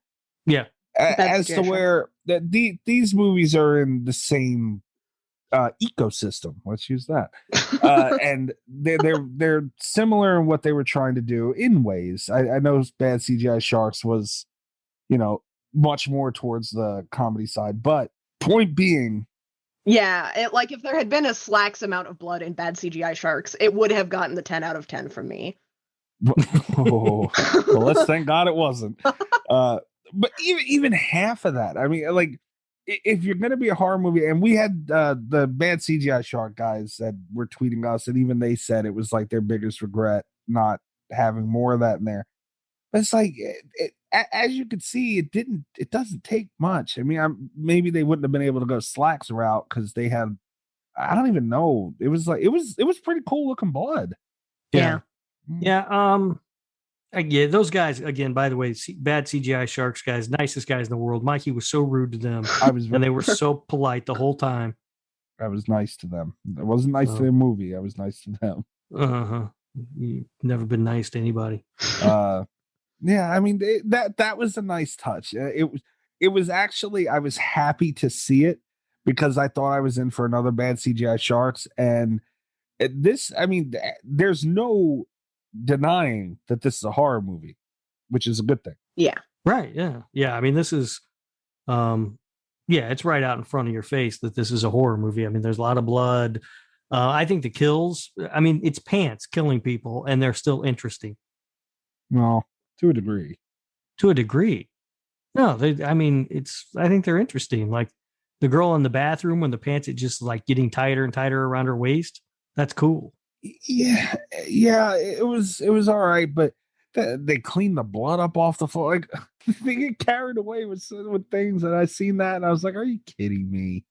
Yeah. As to CGI where these movies are in the same ecosystem. Let's use that. And they're similar in what they were trying to do in ways. I know bad CGI sharks was, much more towards the comedy side, but point being. Yeah, like if there had been a SLAXX amount of blood in bad CGI sharks, it would have gotten the 10 out of 10 from me. Well, let's thank God it wasn't. But even half of that, I mean, like, if you're going to be a horror movie, and we had the bad CGI shark guys that were tweeting us, and even they said it was like their biggest regret not having more of that in there. But it's like, as you could see, it doesn't take much. I mean, maybe they wouldn't have been able to go SLAXX route because they had, I don't even know. It was like, it was pretty cool looking blood. Yeah. Yeah. Yeah, those guys, again, by the way, bad CGI sharks guys, nicest guys in the world. Mikey was so rude to them. And they were so polite the whole time. I was nice to them. I wasn't nice to their movie. I was nice to them. Uh-huh. You've never been nice to anybody. Yeah, I mean, that was a nice touch. It was actually, I was happy to see it because I thought I was in for another bad CGI sharks. And this, I mean, there's no denying that this is a horror movie, which is a good thing. Yeah. Right. Yeah. Yeah. I mean, this is, it's right out in front of your face that this is a horror movie. I mean, there's a lot of blood. I think the kills, I mean, it's pants killing people and they're still interesting. Well, to a degree. No, I think they're interesting. Like the girl in the bathroom when the pants are just like getting tighter and tighter around her waist. That's cool. Yeah, it was all right, but they cleaned the blood up off the floor. Like, they get carried away with things, and I seen that, and I was like, "Are you kidding me?"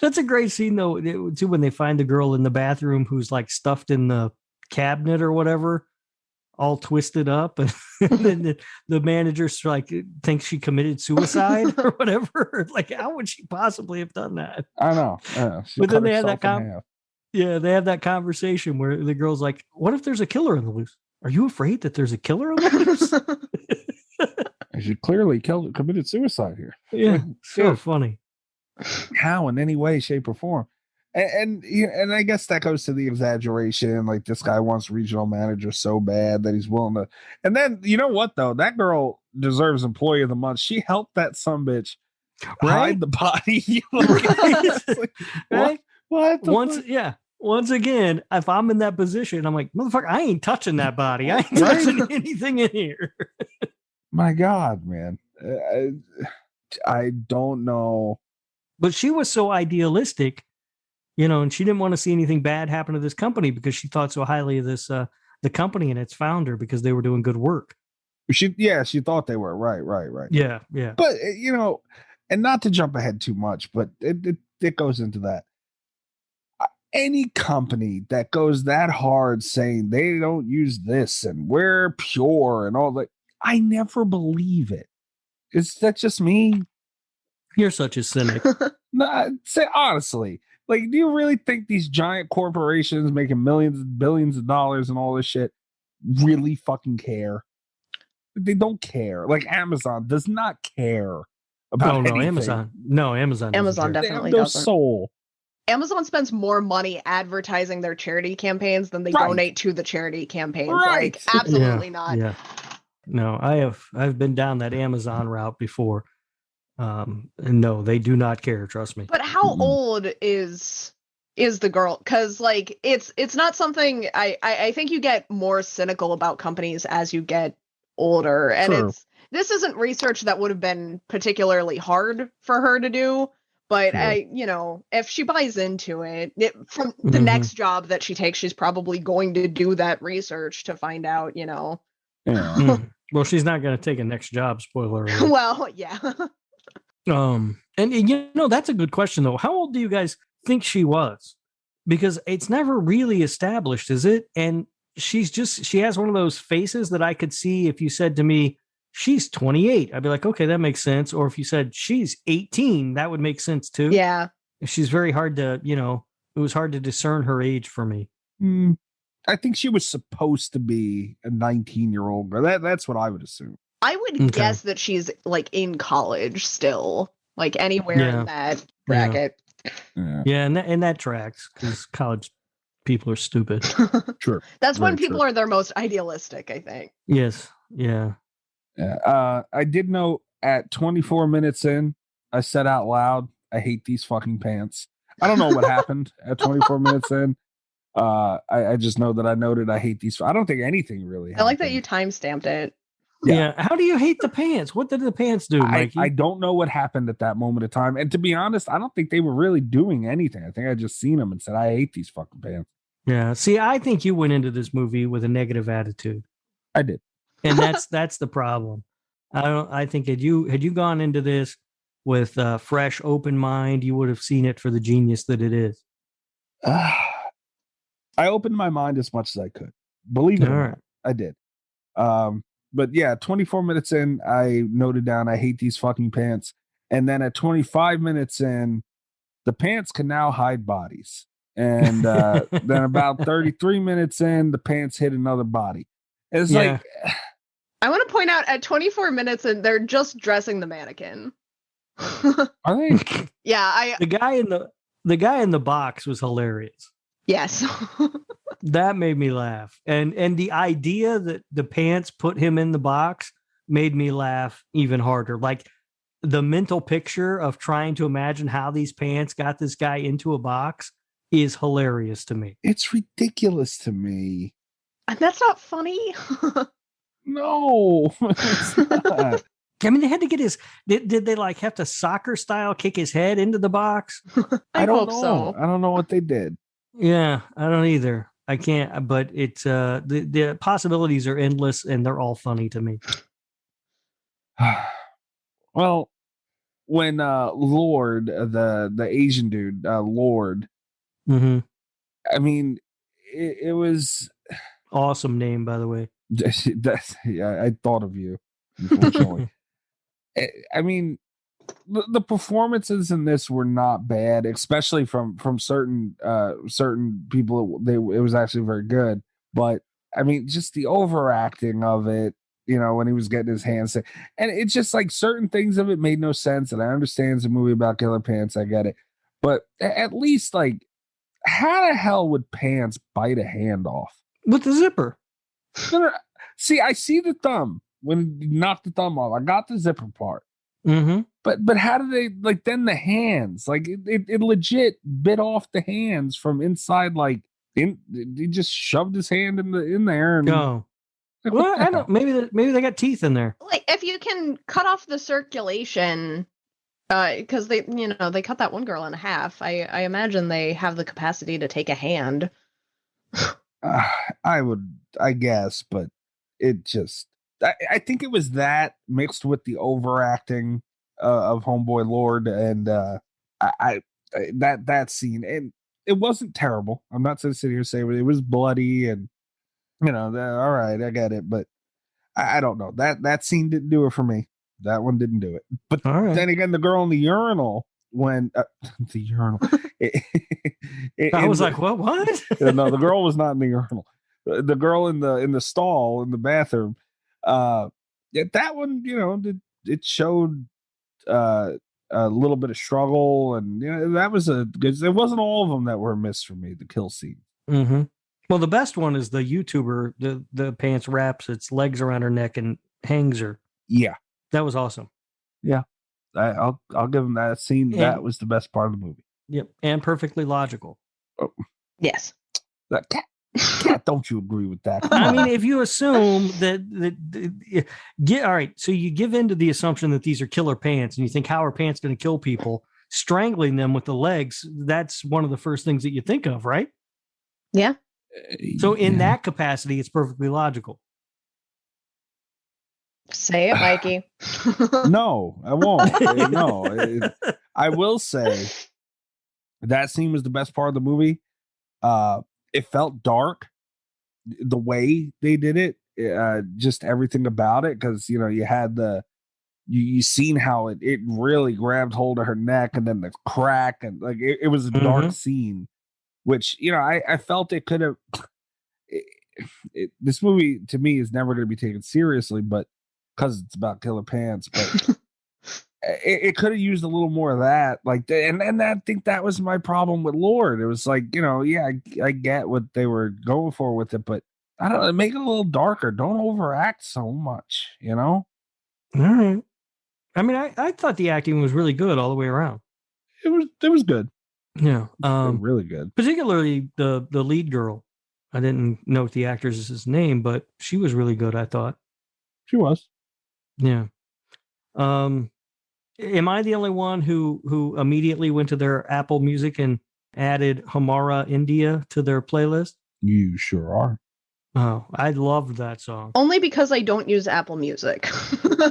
That's a great scene, though, too, when they find the girl in the bathroom who's like stuffed in the cabinet or whatever, all twisted up, and then the manager like thinks she committed suicide or whatever. Like, how would she possibly have done that? I know. But then they had that they have that conversation where the girl's like, "What if there's a killer on the loose? Are you afraid that there's a killer on the loose?" She clearly committed suicide here. Yeah, so funny. How in any way, shape, or form? And I guess that goes to the exaggeration. Like, this guy wants regional manager so bad that he's willing to. And then, you know what, though? That girl deserves Employee of the Month. She helped that sumbitch hide the body. Right? What? Once again, if I'm in that position, I'm like, motherfucker, I ain't touching that body. I ain't touching anything in here. My God, man. I don't know. But she was so idealistic, and she didn't want to see anything bad happen to this company because she thought so highly of this, the company and its founder because they were doing good work. She thought they were. Right. Yeah. But, and not to jump ahead too much, but it goes into that. any company that goes that hard saying they don't use this and we're pure and all that, I never believe it. Is that just me? You're such a cynic. Nah, say honestly, like, do you really think these giant corporations making millions and billions of dollars and all this shit really fucking care? They don't care. Like Amazon does not care about anything. Amazon doesn't Amazon care. definitely They have no doesn't. soul. Amazon spends more money advertising their charity campaigns than they Right. donate to the charity campaigns. Right. Like, absolutely not. Yeah. No, I've been down that Amazon route before. And no, they do not care, trust me. But how old is the girl? Because like it's not something I think you get more cynical about companies as you get older, and True. this isn't research that would have been particularly hard for her to do. But True. if she buys into it, from the next job that she takes, she's probably going to do that research to find out, Yeah. Well, she's not going to take a next job, spoiler alert. Well, yeah. And that's a good question though. How old do you guys think she was? Because it's never really established, is it? And she has one of those faces that I could see if you said to me, she's 28, I'd be like, okay, that makes sense. Or if you said she's 18, that would make sense too. Yeah. She's very hard to, it was hard to discern her age for me. I think she was supposed to be a 19-year-old girl. That's what I would assume. I would guess that she's like in college still, like anywhere in that bracket. Yeah, and that tracks because college people are stupid. Sure. That's when people are their most idealistic, I think. Yes. Yeah. I did know at 24 minutes in, I said out loud, I hate these fucking pants. I don't know what happened at 24 minutes in. I just know that I noted I hate these. I don't think anything really happened. I like that you timestamped it. Yeah. How do you hate the pants? What did the pants do, Mikey? I don't know what happened at that moment of time. And to be honest, I don't think they were really doing anything. I think I just seen them and said, I hate these fucking pants. Yeah. See, I think you went into this movie with a negative attitude. I did. And that's the problem. I think had you gone into this with a fresh, open mind, you would have seen it for the genius that it is. I opened my mind as much as I could. Believe it or not, I did. But yeah, 24 minutes in, I noted down, I hate these fucking pants. And then at 25 minutes in, the pants can now hide bodies. And then about 33 minutes in, the pants hit another body. It's like... I want to point out at 24 minutes in, they're just dressing the mannequin. Are they? Yeah, the guy in the box was hilarious. Yes. That made me laugh. And the idea that the pants put him in the box made me laugh even harder. Like the mental picture of trying to imagine how these pants got this guy into a box is hilarious to me. It's ridiculous to me. And that's not funny. No, it's not. I mean, they had to get his. Did they like have to soccer style kick his head into the box? I don't hope know. so. I don't know what they did. Yeah, I don't either. I can't. But it's the possibilities are endless, and they're all funny to me. Well, when Lord, the Asian dude, Lord, I mean, it was awesome name, by the way. Yeah, I thought of you. Unfortunately, I mean, the performances in this were not bad, especially from certain people. It was actually very good, but I mean, just the overacting of it. When he was getting his hands, and it's just like certain things of it made no sense. And I understand it's a movie about killer pants. I get it, but at least like, how the hell would Pants bite a hand off with the zipper? See, I see the thumb when he knocked the thumb off. I got the zipper part. But how do they then the hands? Like it legit bit off the hands from inside. Like he just shoved his hand in there and well, I don't. Maybe they got teeth in there. Like if you can cut off the circulation, because they cut that one girl in half. I imagine they have the capacity to take a hand. I guess, but it just, I think it was that mixed with the overacting of Homeboy Lord and that scene. And it wasn't terrible. I'm not sitting here saying it was bloody and all right, I get it, but I don't know. That scene didn't do it for me. That one didn't do it. But then again, the girl in the urinal when the urinal. I was like, what? No, the girl was not in the urinal. The girl in the stall in the bathroom. That one, it showed a little bit of struggle, and that was because it wasn't all of them that were a miss for me. The kill scene. Mm-hmm. Well, the best one is the YouTuber. The pants wraps its legs around her neck and hangs her. Yeah, that was awesome. Yeah, I'll give him that scene. And that was the best part of the movie. Yep, and perfectly logical. Oh. Yes. That cat, don't you agree with that? I mean, if you assume that all right, so you give into the assumption that these are killer pants, and you think, how are pants going to kill people? Strangling them with the legs, that's one of the first things that you think of, right? Yeah. So in that capacity, it's perfectly logical. Say it, Mikey. No, I won't. No, I will say that scene was the best part of the movie. It felt dark the way they did it, just everything about it, because you had you seen how it really grabbed hold of her neck, and then the crack, and like it was a dark scene, which I felt it could have. This movie to me is never going to be taken seriously, but because it's about killer pants, but it could have used a little more of that, like, and I think that was my problem with Lord. It was like, I get what they were going for with it, but I don't know, make it a little darker. Don't overact so much, All right. I mean, I thought the acting was really good all the way around. It was good. Yeah, really good. Particularly the lead girl. I didn't note the actress's name, but she was really good, I thought. She was. Yeah. Am I the only one who immediately went to their Apple Music and added Hamara India to their playlist? You sure are. Oh, I loved that song. Only because I don't use Apple Music.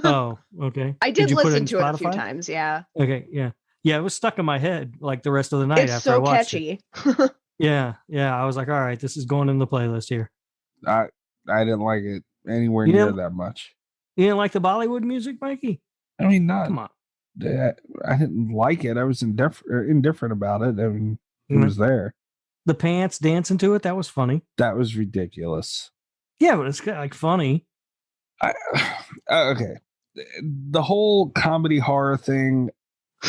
Oh, okay. I did listen to it a few times, yeah. Okay, yeah. Yeah, it was stuck in my head like the rest of the night it's after so I watched catchy. it. Yeah. I was like, all right, this is going in the playlist here. I didn't like it anywhere near that much. You didn't like the Bollywood music, Mikey? I mean, not. Come on. I didn't like it. I was indifferent about it. I mean, it was there. The pants dancing to it, that was funny. That was ridiculous. Yeah, but it's like funny. Okay. The whole comedy horror thing,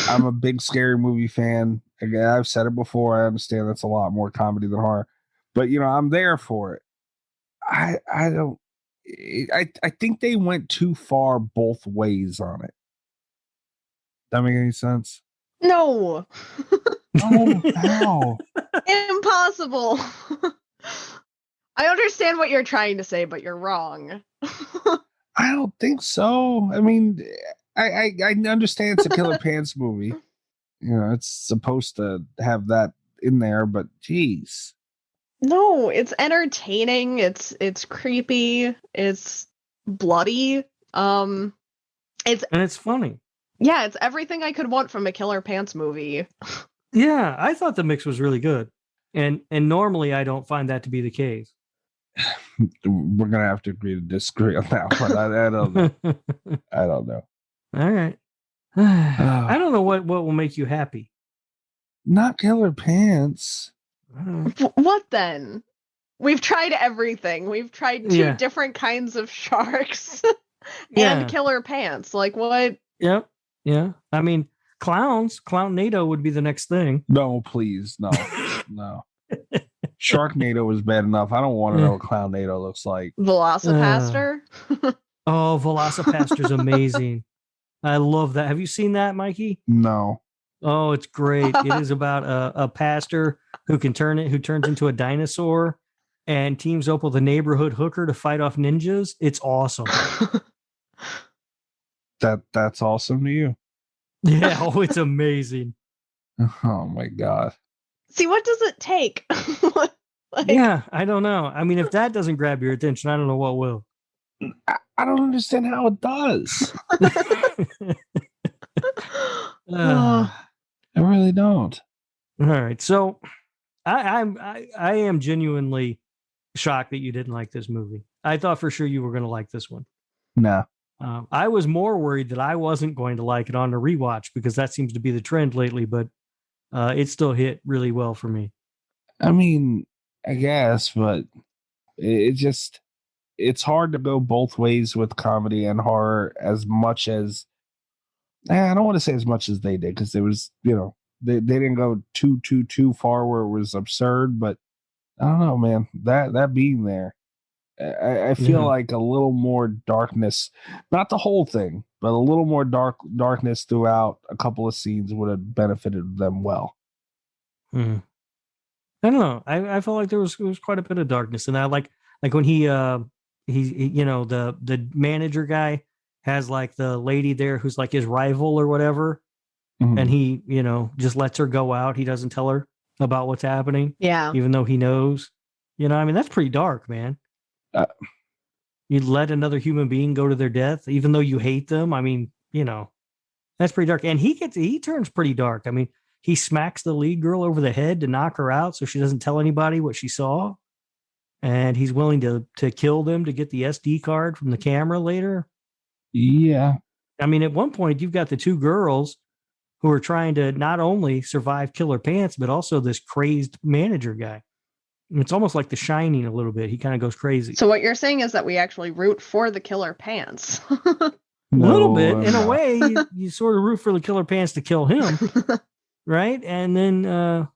I'm a big scary movie fan. Again, I've said it before. I understand that's a lot more comedy than horror. But, I'm there for it. I think they went too far both ways on it. That make any sense? No. Oh, how? Impossible. I understand what you're trying to say, but you're wrong. I don't think so. I mean, I understand it's a Killer Pants movie. It's supposed to have that in there, but geez. No, it's entertaining. It's creepy. It's bloody. And it's funny. Yeah, it's everything I could want from a Killer Pants movie. Yeah, I thought the mix was really good. And normally I don't find that to be the case. We're gonna have to agree to disagree on that one. I don't know. I don't know. All right. I don't know what will make you happy. Not Killer Pants. What then? We've tried everything. We've tried two different kinds of sharks and Killer Pants. Like what? Yep. Yeah. I mean, clowns. Clownado would be the next thing. No, please. No. No. Sharknado was bad enough. I don't want to know what Clownado looks like. Velocipaster? Oh, Velocipaster's amazing. I love that. Have you seen that, Mikey? No. Oh, it's great. It is about a pastor who turns into a dinosaur and teams up with a neighborhood hooker to fight off ninjas. It's awesome. That's awesome to you. Yeah, it's amazing. Oh my God. See, what does it take? Yeah, I don't know. I mean, if that doesn't grab your attention, I don't know what will. I don't understand how it does. I really don't. All right. So I am genuinely shocked that you didn't like this movie. I thought for sure you were going to like this one. No. I was more worried that I wasn't going to like it on the rewatch because that seems to be the trend lately, but it still hit really well for me. I mean, I guess, but it's hard to go both ways with comedy and horror as much as I don't want to say as much as they did, because there was, they didn't go too far where it was absurd, but I don't know, man, that being there, I feel like a little more darkness, not the whole thing, but a little more darkness throughout a couple of scenes would have benefited them well. I don't know. I felt like there was quite a bit of darkness, and I like when he the manager guy has like the lady there who's like his rival or whatever, and he just lets her go out. He doesn't tell her about what's happening, even though he knows. I mean, that's pretty dark, man. You let another human being go to their death, even though you hate them. I mean, that's pretty dark. And he turns pretty dark. I mean, he smacks the lead girl over the head to knock her out so she doesn't tell anybody what she saw. And he's willing to kill them to get the SD card from the camera later. Yeah. I mean, at one point, you've got the two girls who are trying to not only survive Killer Pants, but also this crazed manager guy. It's almost like The Shining a little bit. He kind of goes crazy. So what you're saying is that we actually root for the Killer Pants. A little bit. In a way, you sort of root for the Killer Pants to kill him. Right? And then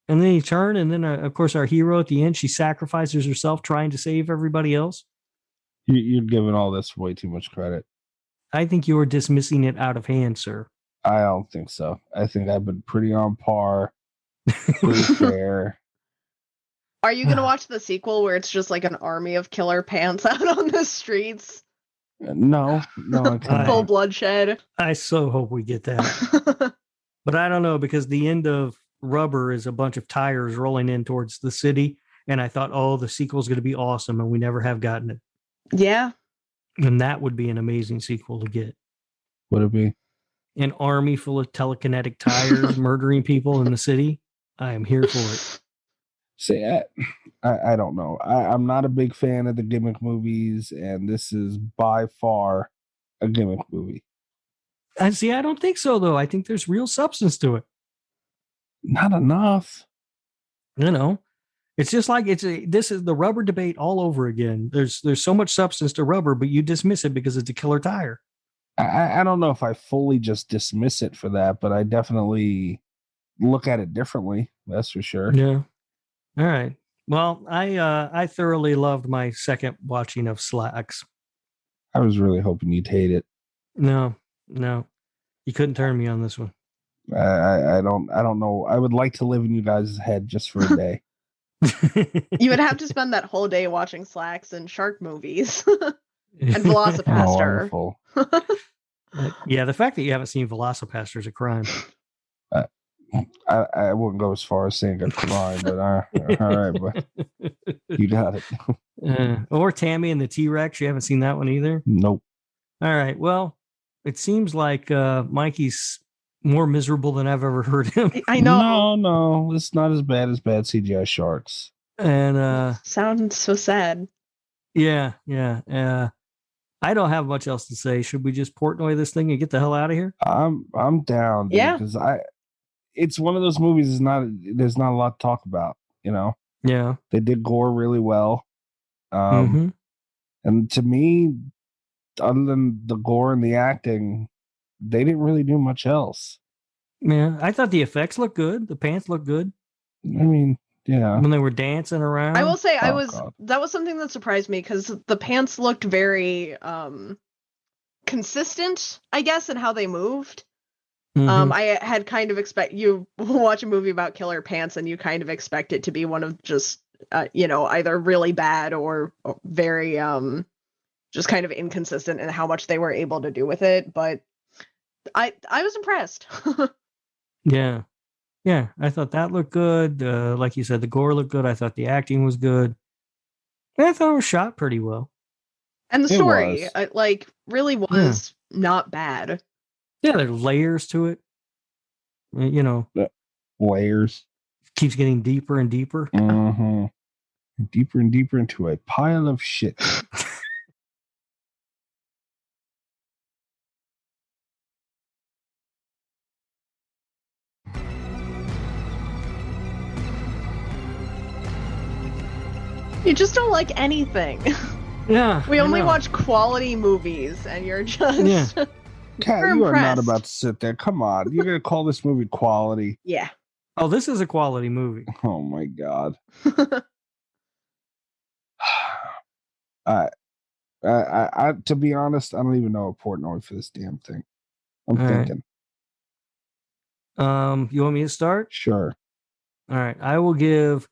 he turned, and then, of course, our hero at the end, she sacrifices herself trying to save everybody else. You're giving all this way too much credit. I think you were dismissing it out of hand, sir. I don't think so. I think I've been pretty on par, pretty fair. Are you going to watch the sequel where it's just like an army of Killer Pants out on the streets? No, I can't. Full bloodshed. I so hope we get that. But I don't know, because the end of Rubber is a bunch of tires rolling in towards the city. And I thought, the sequel's going to be awesome. And we never have gotten it. Yeah. And that would be an amazing sequel to get. Would it be? An army full of telekinetic tires murdering people in the city. I am here for it. See, I don't know. I'm not a big fan of the gimmick movies, and this is by far a gimmick movie. I don't think so, though. I think there's real substance to it. Not enough. It's just like this is the Rubber debate all over again. There's so much substance to Rubber, but you dismiss it because it's a killer tire. I don't know if I fully just dismiss it for that, but I definitely look at it differently. That's for sure. Yeah. All right. Well, I thoroughly loved my second watching of SLAXX. I was really hoping you'd hate it. No, you couldn't turn me on this one. I don't know. I would like to live in you guys' head just for a day. You would have to spend that whole day watching SLAXX and shark movies and Velocipaster. Oh, yeah, the fact that you haven't seen Velocipaster is a crime. I wouldn't go as far as saying a crime, but all right, but you got it. Or Tammy and the T-Rex. You haven't seen that one either? Nope. All right. Well, it seems like Mikey's more miserable than I've ever heard him. I know. No, it's not as bad as bad CGI sharks. And sounds so sad. Yeah. I don't have much else to say. Should we just Portnoy this thing and get the hell out of here? I'm down. Dude, yeah, because it's one of those movies. There's not a lot to talk about. Yeah, they did gore really well. And to me, other than the gore and the acting, they didn't really do much else. Yeah, I thought the effects looked good. The pants looked good. I mean, yeah, when they were dancing around. I will say God. That was something that surprised me because the pants looked very consistent, I guess, in how they moved. I had kind of you watch a movie about killer pants and you kind of expect it to be one of just either really bad or very just kind of inconsistent in how much they were able to do with it, but I was impressed. Yeah, I thought that looked good. Like you said, the gore looked good. I thought the acting was good. And I thought it was shot pretty well. And the story really was not bad. Yeah, there are layers to it. Layers. Keeps getting deeper and deeper. Mm-hmm. Deeper and deeper into a pile of shit. You just don't like anything. Yeah. We I only know. watch quality movies, and you're just Yeah. Kat, We're you are not impressed. about to sit there. Come on. You're going to call this movie quality. yeah. Oh, this is a quality movie. Oh, my God. To be honest, I don't even know a Portnoy for this damn thing. I'm All right. thinking. You want me to start? Sure. All right. I will give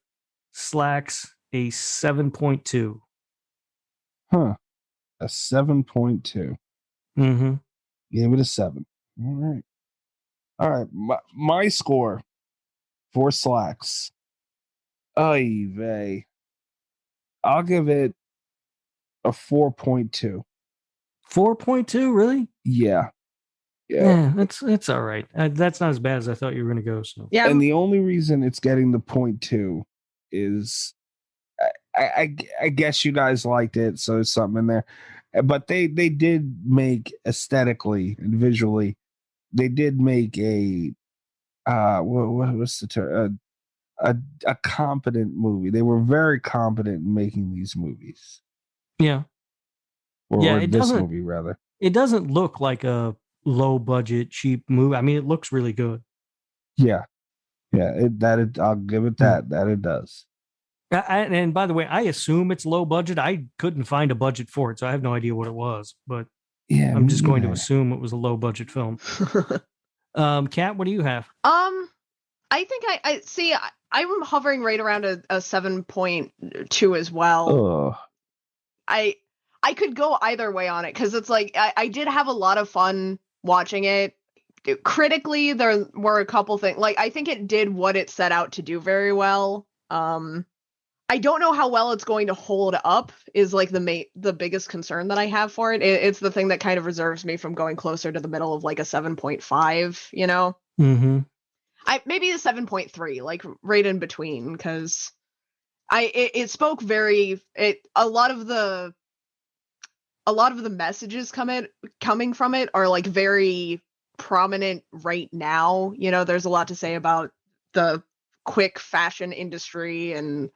SLAXX a 7.2. Huh. A 7.2. Mm-hmm. Gave it a 7. All right. All right. My score for SLAXX. Oy vey. I'll give it a 4.2. 4.2, really? Yeah. Yeah, it's all right. That's not as bad as I thought you were going to go. So Yeah. And the only reason it's getting the 0.2 is I guess you guys liked it, so there's something in there. But they did make aesthetically and visually, they did make a what was the term? A competent movie. They were very competent in making these movies. yeah, Or it this doesn't. movie rather. It doesn't look like a low budget cheap movie. I mean, it looks really good. Yeah. I'll give it that it does. And by the way, I assume it's low budget. I couldn't find a budget for it, so I have no idea what it was. But Yeah, I'm just going to assume it was a low budget film. Kat, what do you have? I think I see. I'm hovering right around a 7.2 as well. Oh, I could go either way on it because it's like I did have a lot of fun watching it. Critically, there were a couple things. Like I think it did what it set out to do very well. I don't know how well it's going to hold up is like the biggest concern that I have for it. It's the thing that kind of reserves me from going closer to the middle of like a 7.5, you know? Mm-hmm. Maybe a 7.3, like right in between, because it spoke a lot of the messages coming from it are like very prominent right now. You know, there's a lot to say about the quick fashion industry and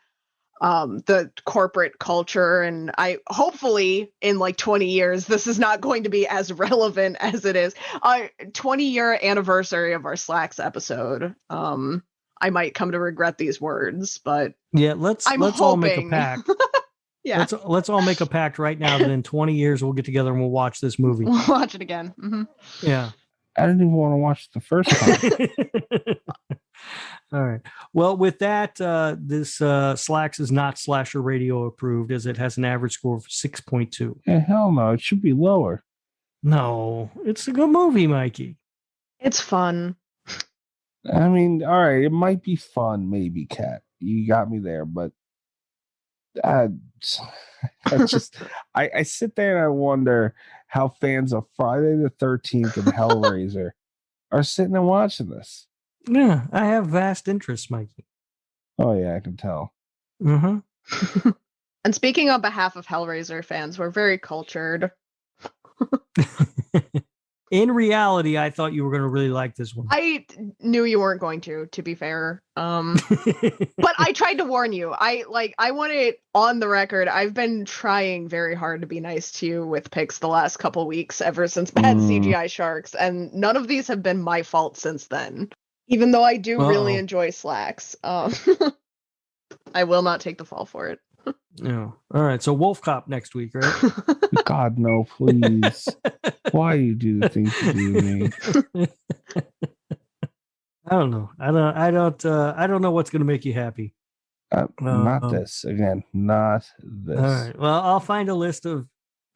the corporate culture, and I hopefully in like 20 years this is not going to be as relevant as it is. 20-year anniversary of our SLAXX episode. I might come to regret these words, but yeah, let's all make a pact. Yeah, let's all make a pact right now that in 20 years we'll get together and we'll watch this movie. We'll watch it again. Mm-hmm. Yeah. I didn't even want to watch it the first time. All right. Well, with that, this SLAXX is not Slasher Radio approved, as it has an average score of 6.2. Yeah, hell no, it should be lower. No, it's a good movie, Mikey. It's fun. I mean, all right, it might be fun, maybe, Kat. You got me there, but I sit there and I wonder how fans of Friday the 13th and Hellraiser are sitting and watching this. Yeah, I have vast interest, Mikey. Oh yeah, I can tell. Mm-hmm. And speaking on behalf of Hellraiser fans, we're very cultured. In reality, I thought you were going to really like this one. I knew you weren't going to be fair. But I tried to warn you. I want it on the record. I've been trying very hard to be nice to you with picks the last couple weeks ever since Bad CGI Sharks, and none of these have been my fault since then. Even though I do really enjoy SLAXX. I will not take the fall for it. No. All right. So Wolf Cop next week, right? God, no, please. Why you do the things you do to me? I don't know. I don't know what's going to make you happy. Not this again. Not this. All right. Well, I'll find a list of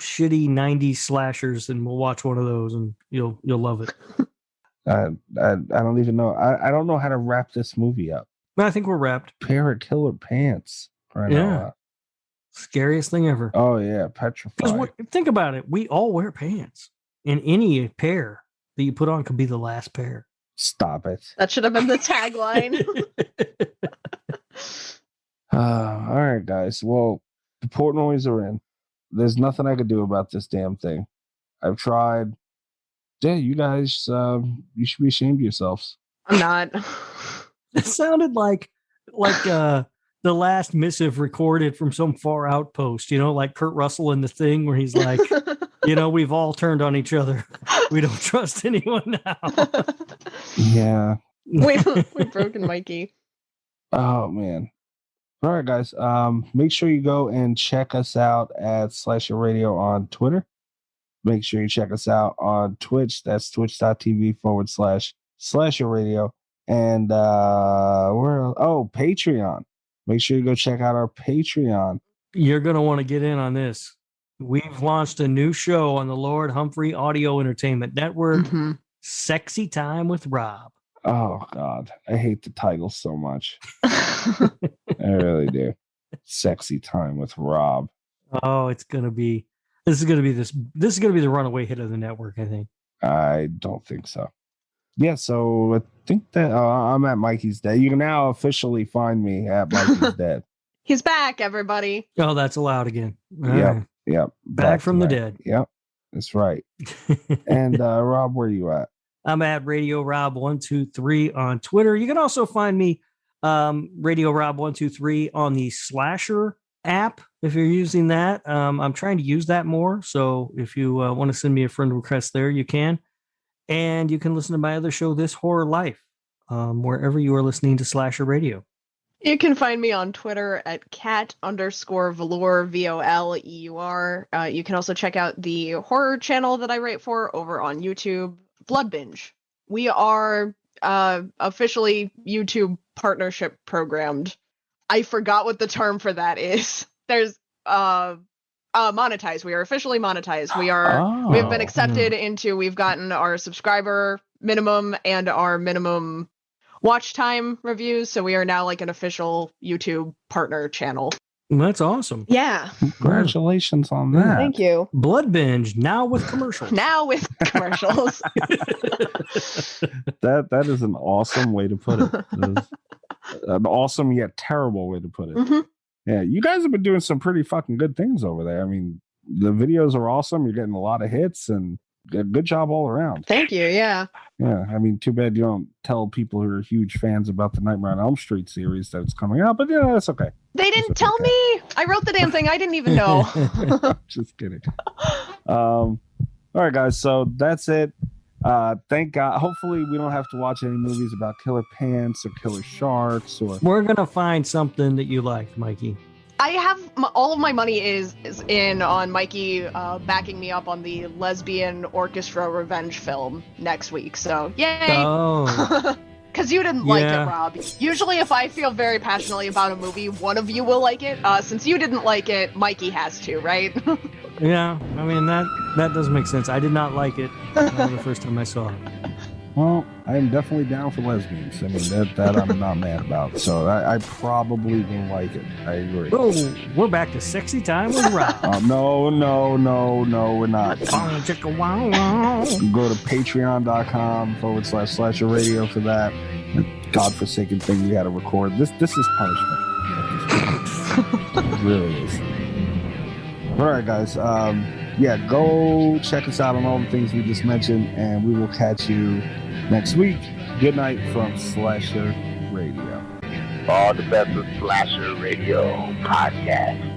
shitty 90s slashers and we'll watch one of those and you'll love it. I don't even know. I don't know how to wrap this movie up. I think we're wrapped. Pair of killer pants. Right now. Scariest thing ever. Oh yeah, petrified. Think about it. We all wear pants, and any pair that you put on could be the last pair. Stop it. That should have been the tagline. All right, guys. Well, the Portnoys are in. There's nothing I could do about this damn thing. I've tried. Yeah, you guys, you should be ashamed of yourselves. I'm not. It sounded like the last missive recorded from some far outpost, like Kurt Russell in The Thing, where he's like, we've all turned on each other. We don't trust anyone now. Yeah. We've broken Mikey. Oh, man. All right, guys. Make sure you go and check us out at Slasher Radio on Twitter. Make sure you check us out on Twitch. That's twitch.tv/Slasher Radio. And Patreon. Make sure you go check out our Patreon. You're going to want to get in on this. We've launched a new show on the Lord Humphrey Audio Entertainment Network, Sexy Time with Rob. Oh, God. I hate the title so much. I really do. Sexy Time with Rob. Oh, this is going to be the runaway hit of the network, I think. I don't think so. Yeah, so I think that I'm at Mikey's Dead. You can now officially find me at Mikey's Dead. He's back, everybody. Oh, that's allowed again. Yep. Back from the dead. Yep, that's right. And Rob, where are you at? I'm at Radio Rob 123 on Twitter. You can also find me Radio Rob 123 on the Slasher app if you're using that. I'm trying to use that more. So if you want to send me a friend request there, you can. And you can listen to my other show, This Horror Life, wherever you are listening to Slasher Radio. You can find me on Twitter at cat_velour, VOLEUR. You can also check out the horror channel that I write for over on YouTube, Blood Binge. We are officially YouTube partnership programmed. I forgot what the term for that is. There's monetized. We are officially monetized. We've been accepted into, we've gotten our subscriber minimum and our minimum watch time reviews. So we are now like an official YouTube partner channel. That's awesome. Yeah. Congratulations on that. Thank you. Blood Binge, now with commercials. That is an awesome way to put it. An awesome yet terrible way to put it. Mm-hmm. Yeah, you guys have been doing some pretty fucking good things over there. I mean, the videos are awesome. You're getting a lot of hits and good job all around. Thank you. Yeah. Yeah. I mean, too bad you don't tell people who are huge fans about the Nightmare on Elm Street series that it's coming out, but yeah, that's okay. They didn't tell me. I wrote the damn thing. I didn't even know. Just kidding. All right, guys. So that's it. Thank God. Hopefully we don't have to watch any movies about killer pants or killer sharks or. We're going to find something that you like, Mikey. I have all of my money is in on Mikey backing me up on the lesbian orchestra revenge film next week. So yay! Oh, because you didn't like it, Rob. Usually, if I feel very passionately about a movie, one of you will like it. Since you didn't like it, Mikey has to, right? Yeah. I mean that does make sense. I did not like it the first time I saw it. Well, I am definitely down for lesbians. I mean, that I'm not mad about. So I probably will like it. I agree. Oh, we're back to Sexy Time with Rob. No, we're not. Go to patreon.com/slasher radio for that godforsaken thing we had to record. This is punishment. It really is. All right, guys. Yeah, go check us out on all the things we just mentioned, and we will catch you next week. Good night from Slasher Radio. All the best of Slasher Radio podcast.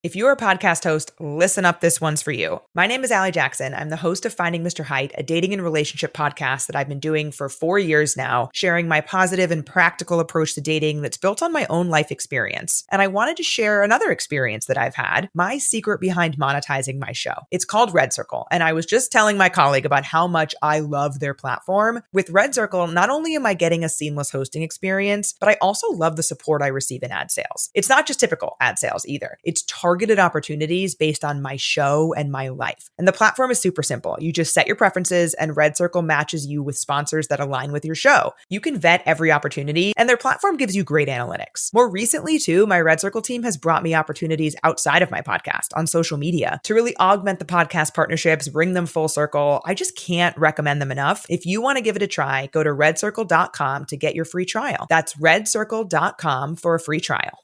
If you're a podcast host, listen up, this one's for you. My name is Allie Jackson. I'm the host of Finding Mr. Height, a dating and relationship podcast that I've been doing for 4 years now, sharing my positive and practical approach to dating that's built on my own life experience. And I wanted to share another experience that I've had, my secret behind monetizing my show. It's called Red Circle, and I was just telling my colleague about how much I love their platform. With Red Circle, not only am I getting a seamless hosting experience, but I also love the support I receive in ad sales. It's not just typical ad sales either. It's targeted opportunities based on my show and my life. And the platform is super simple. You just set your preferences and Red Circle matches you with sponsors that align with your show. You can vet every opportunity and their platform gives you great analytics. More recently too, my Red Circle team has brought me opportunities outside of my podcast on social media to really augment the podcast partnerships, bring them full circle. I just can't recommend them enough. If you want to give it a try, go to redcircle.com to get your free trial. That's redcircle.com for a free trial.